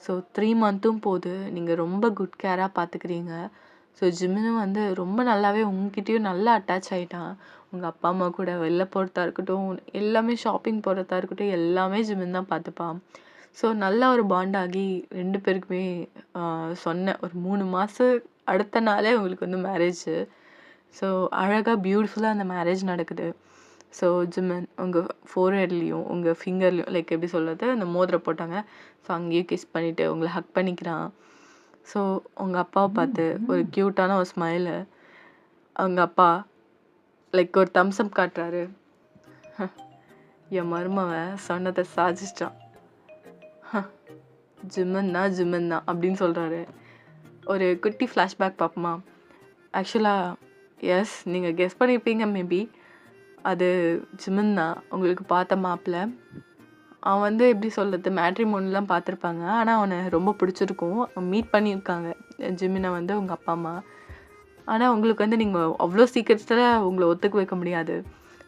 ஸோ 3 மந்த்தும் போது நீங்கள் ரொம்ப குட் கேராக பார்த்துக்கிறீங்க. ஸோ ஜிம்மினும் வந்து ரொம்ப நல்லாவே உங்ககிட்டயும் நல்லா அட்டாச் ஆகிட்டான். உங்கள் அப்பா அம்மா கூட வெளில போகிறதா இருக்கட்டும், எல்லாமே ஷாப்பிங் போகிறதா இருக்கட்டும், எல்லாமே ஜிம்மின் தான் பார்த்துப்பான். ஸோ நல்லா ஒரு பாண்ட் ஆகி 2 பேருக்குமே சொன்ன ஒரு 3 மாதம் அடுத்த நாளே உங்களுக்கு வந்து மேரேஜு. ஸோ அழகாக பியூட்டிஃபுல்லாக அந்த மேரேஜ் நடக்குது. ஸோ ஜிம்மின் உங்கள் ஃபோர்ஹெட்லேயும் உங்கள் ஃபிங்கர்லேயும் லைக் எப்படி சொல்கிறது, அந்த மோதிரம் போட்டாங்க, ஸோ அங்கேயும் கிஸ் பண்ணிவிட்டு உங்களை ஹக் பண்ணிக்கிறான். ஸோ உங்கள் அப்பாவை பார்த்து ஒரு க்யூட்டான ஒரு ஸ்மைலு, அவங்க அப்பா லைக் ஒரு தம்ஸ்அப் காட்டுறாரு. என் மருமவன் சொன்னதை சாதிச்சிட்டான், ஜிம்மன் தான் அப்படின்னு சொல்கிறாரு. ஒரு குட்டி ஃப்ளாஷ்பேக் பார்ப்போமா? ஆக்சுவலாக எஸ், நீங்கள் கெஸ் பண்ணியிருப்பீங்க மேபி, அது ஜிம்மன் தான் உங்களுக்கு பார்த்த மாப்பிள்ள. அவன் வந்து எப்படி சொல்கிறது, மேட்ரிமோனிலாம் பார்த்துருப்பாங்க, ஆனால் அவனை ரொம்ப பிடிச்சிருக்கும், மீட் பண்ணியிருக்காங்க ஜிம்மினை வந்து உங்கள் அப்பா அம்மா. ஆனால் உங்களுக்கு வந்து நீங்கள் அவ்வளோ சீக்கிரத்தில் உங்களை ஒத்துக்க வைக்க முடியாது.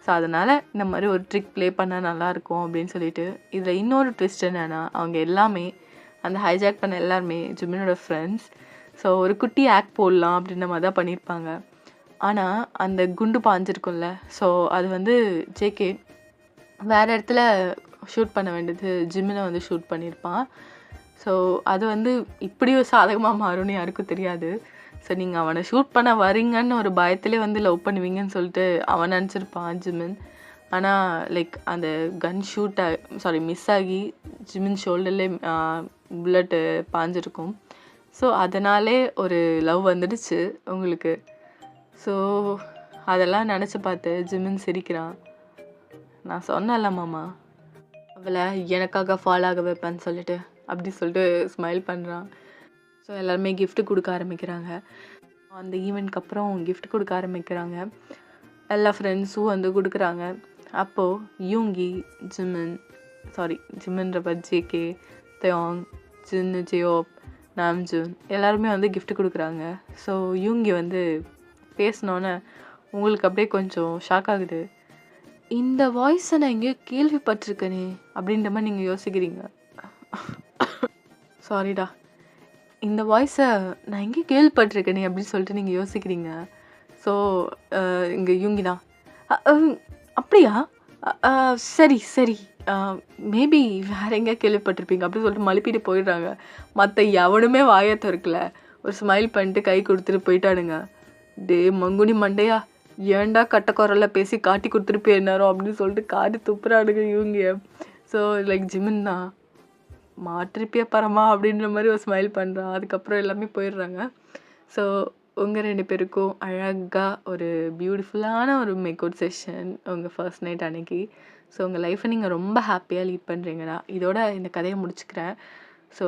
ஸோ அதனால் இந்த மாதிரி ஒரு ட்ரிக் ப்ளே பண்ணால் நல்லாயிருக்கும் அப்படின்னு சொல்லிட்டு, இதில் இன்னொரு ட்விஸ்ட் என்னென்னா, அவங்க எல்லாமே அந்த ஹைஜாக் பண்ண எல்லாருமே ஜிம்மினோட ஃப்ரெண்ட்ஸ். ஸோ ஒரு குட்டி ஆக்ட் போடலாம் அப்படின்ற மாதிரி தான் பண்ணியிருப்பாங்க. ஆனால் அந்த குண்டு பாஞ்சிருக்கும்ல, ஸோ அது வந்து ஜேகே வேறு இடத்துல ஷூட் பண்ண வேண்டியது ஜிம்மினை வந்து ஷூட் பண்ணியிருப்பான். ஸோ அது வந்து இப்படி ஒரு சாதகமாக மாறும்னு யாருக்கும் தெரியாது. ஸோ நீங்கள் அவனை ஷூட் பண்ண வரீங்கன்னு ஒரு பயத்திலே வந்து லவ் பண்ணுவீங்கன்னு சொல்லிட்டு அவன் நினச்சிருப்பான் ஜிம்மின். ஆனால் லைக் அந்த கன் மிஸ் ஆகி ஜிம்மின் ஷோல்டர்லேயே புல்லட்டு பாஞ்சிருக்கும். ஸோ அதனாலே ஒரு லவ் வந்துடுச்சு உங்களுக்கு. ஸோ அதெல்லாம் நினச்சி பார்த்து ஜிம்மின் சிரிக்கிறான். நான் சொன்னேன்ல மாமா, அவளை எனக்காக ஃபாலோ ஆக வைப்பேன்னு சொல்லிட்டு அப்படி சொல்லிட்டு ஸ்மைல் பண்ணுறான். ஸோ எல்லாருமே gift கொடுக்க ஆரம்பிக்கிறாங்க. அந்த ஈவெண்ட்க்கு அப்புறம் gift கொடுக்க ஆரம்பிக்கிறாங்க. எல்லா ஃப்ரெண்ட்ஸும் வந்து கொடுக்குறாங்க. அப்போது யூங்கி, ஜிம்மின்ற ஜேகே, தயோங், ஜின்னு, ஜியோப், நாம்ஜூன் எல்லாருமே வந்து gift கொடுக்குறாங்க. ஸோ யூங்கி வந்து பேசினோன்னே உங்களுக்கு அப்படியே கொஞ்சம் ஷாக் ஆகுது. இந்த வாய்ஸை நான் எங்கேயோ கேள்விப்பட்டிருக்கேனே அப்படின்ற மாதிரி நீங்கள் யோசிக்கிறீங்க. சாரிடா, இந்த வாய்ஸை நான் எங்கேயும் கேள்விப்பட்டிருக்கேனே அப்படின்னு சொல்லிட்டு நீங்கள் யோசிக்கிறீங்க. ஸோ இங்கே யூங்கி தான், அப்படியா, சரி சரி, மேபி வேறு எங்கேயா கேள்விப்பட்டிருப்பீங்க அப்படின்னு சொல்லிட்டு மழுப்பிட்டு போயிடுறாங்க. மற்ற எவனுமே வாயை திறக்கல, ஒரு ஸ்மைல் பண்ணிட்டு கை கொடுத்துட்டு போயிட்டானுங்க. டே மங்குனி மண்டையா, ஏன்டா கட்ட குரல்ல பேசி காட்டி கொடுத்துட்டு போயிருந்தாரோ அப்படின்னு சொல்லிட்டு காட்டி துப்புறானுங்க இவங்க. ஸோ லைக் ஜிமின் தான் மாற்றிருப்பிய பரமா அப்படின்ற மாதிரி ஒரு ஸ்மைல் பண்ணுறான். அதுக்கப்புறம் எல்லாமே போயிடுறாங்க. ஸோ உங்கள் 2 பேருக்கும் அழகாக ஒரு பியூட்டிஃபுல்லான ஒரு மேக் அவுட் செஷன் உங்கள் ஃபர்ஸ்ட் நைட் அன்னைக்கு. ஸோ உங்கள் லைஃப்பை நீங்கள் ரொம்ப ஹாப்பியாக லீட் பண்ணுறீங்கடா. இதோட இந்த கதையை முடிச்சுக்கிறேன். ஸோ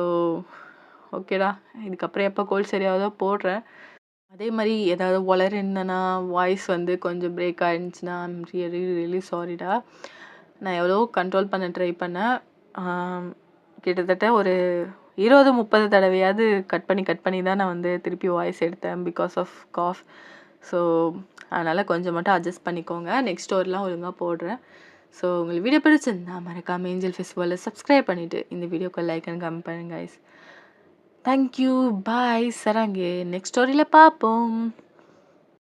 ஓகேடா, இதுக்கப்புறம் எப்போ கோல்ட் சரியாவதோ போடுறேன். அதே மாதிரி ஏதாவது உளறிருந்தேன்னா வாய்ஸ் வந்து கொஞ்சம் பிரேக் ஆகிருந்துச்சுன்னா ஐம் ரியலி ரியலி சாரிடா. நான் எவ்வளோ கண்ட்ரோல் பண்ண ட்ரை பண்ணேன். கிட்டத்தட்ட ஒரு 20-30 தடவையாவது கட் பண்ணி தான் நான் வந்து திருப்பி வாய்ஸ் எடுத்தேன் பிகாஸ் ஆஃப் காஃப். ஸோ அதனால் கொஞ்சம் மட்டும் அட்ஜஸ்ட் பண்ணிக்கோங்க. நெக்ஸ்ட் ஸ்டோரிலாம் ஒழுங்காக போடுறேன். ஸோ உங்களுக்கு வீடியோ பிடிச்சிருந்தா மறக்காமல் ஏஞ்சல் ஃபெஸ்டிவலில் சப்ஸ்கிரைப் பண்ணிவிட்டு இந்த வீடியோக்கு லைக் அண்ட் கமெண்ட் பண்ணுங்க கைஸ். தேங்க்யூ, பாய், சராங்கே. நெக்ஸ்ட் ஸ்டோரியில் பார்ப்போம்.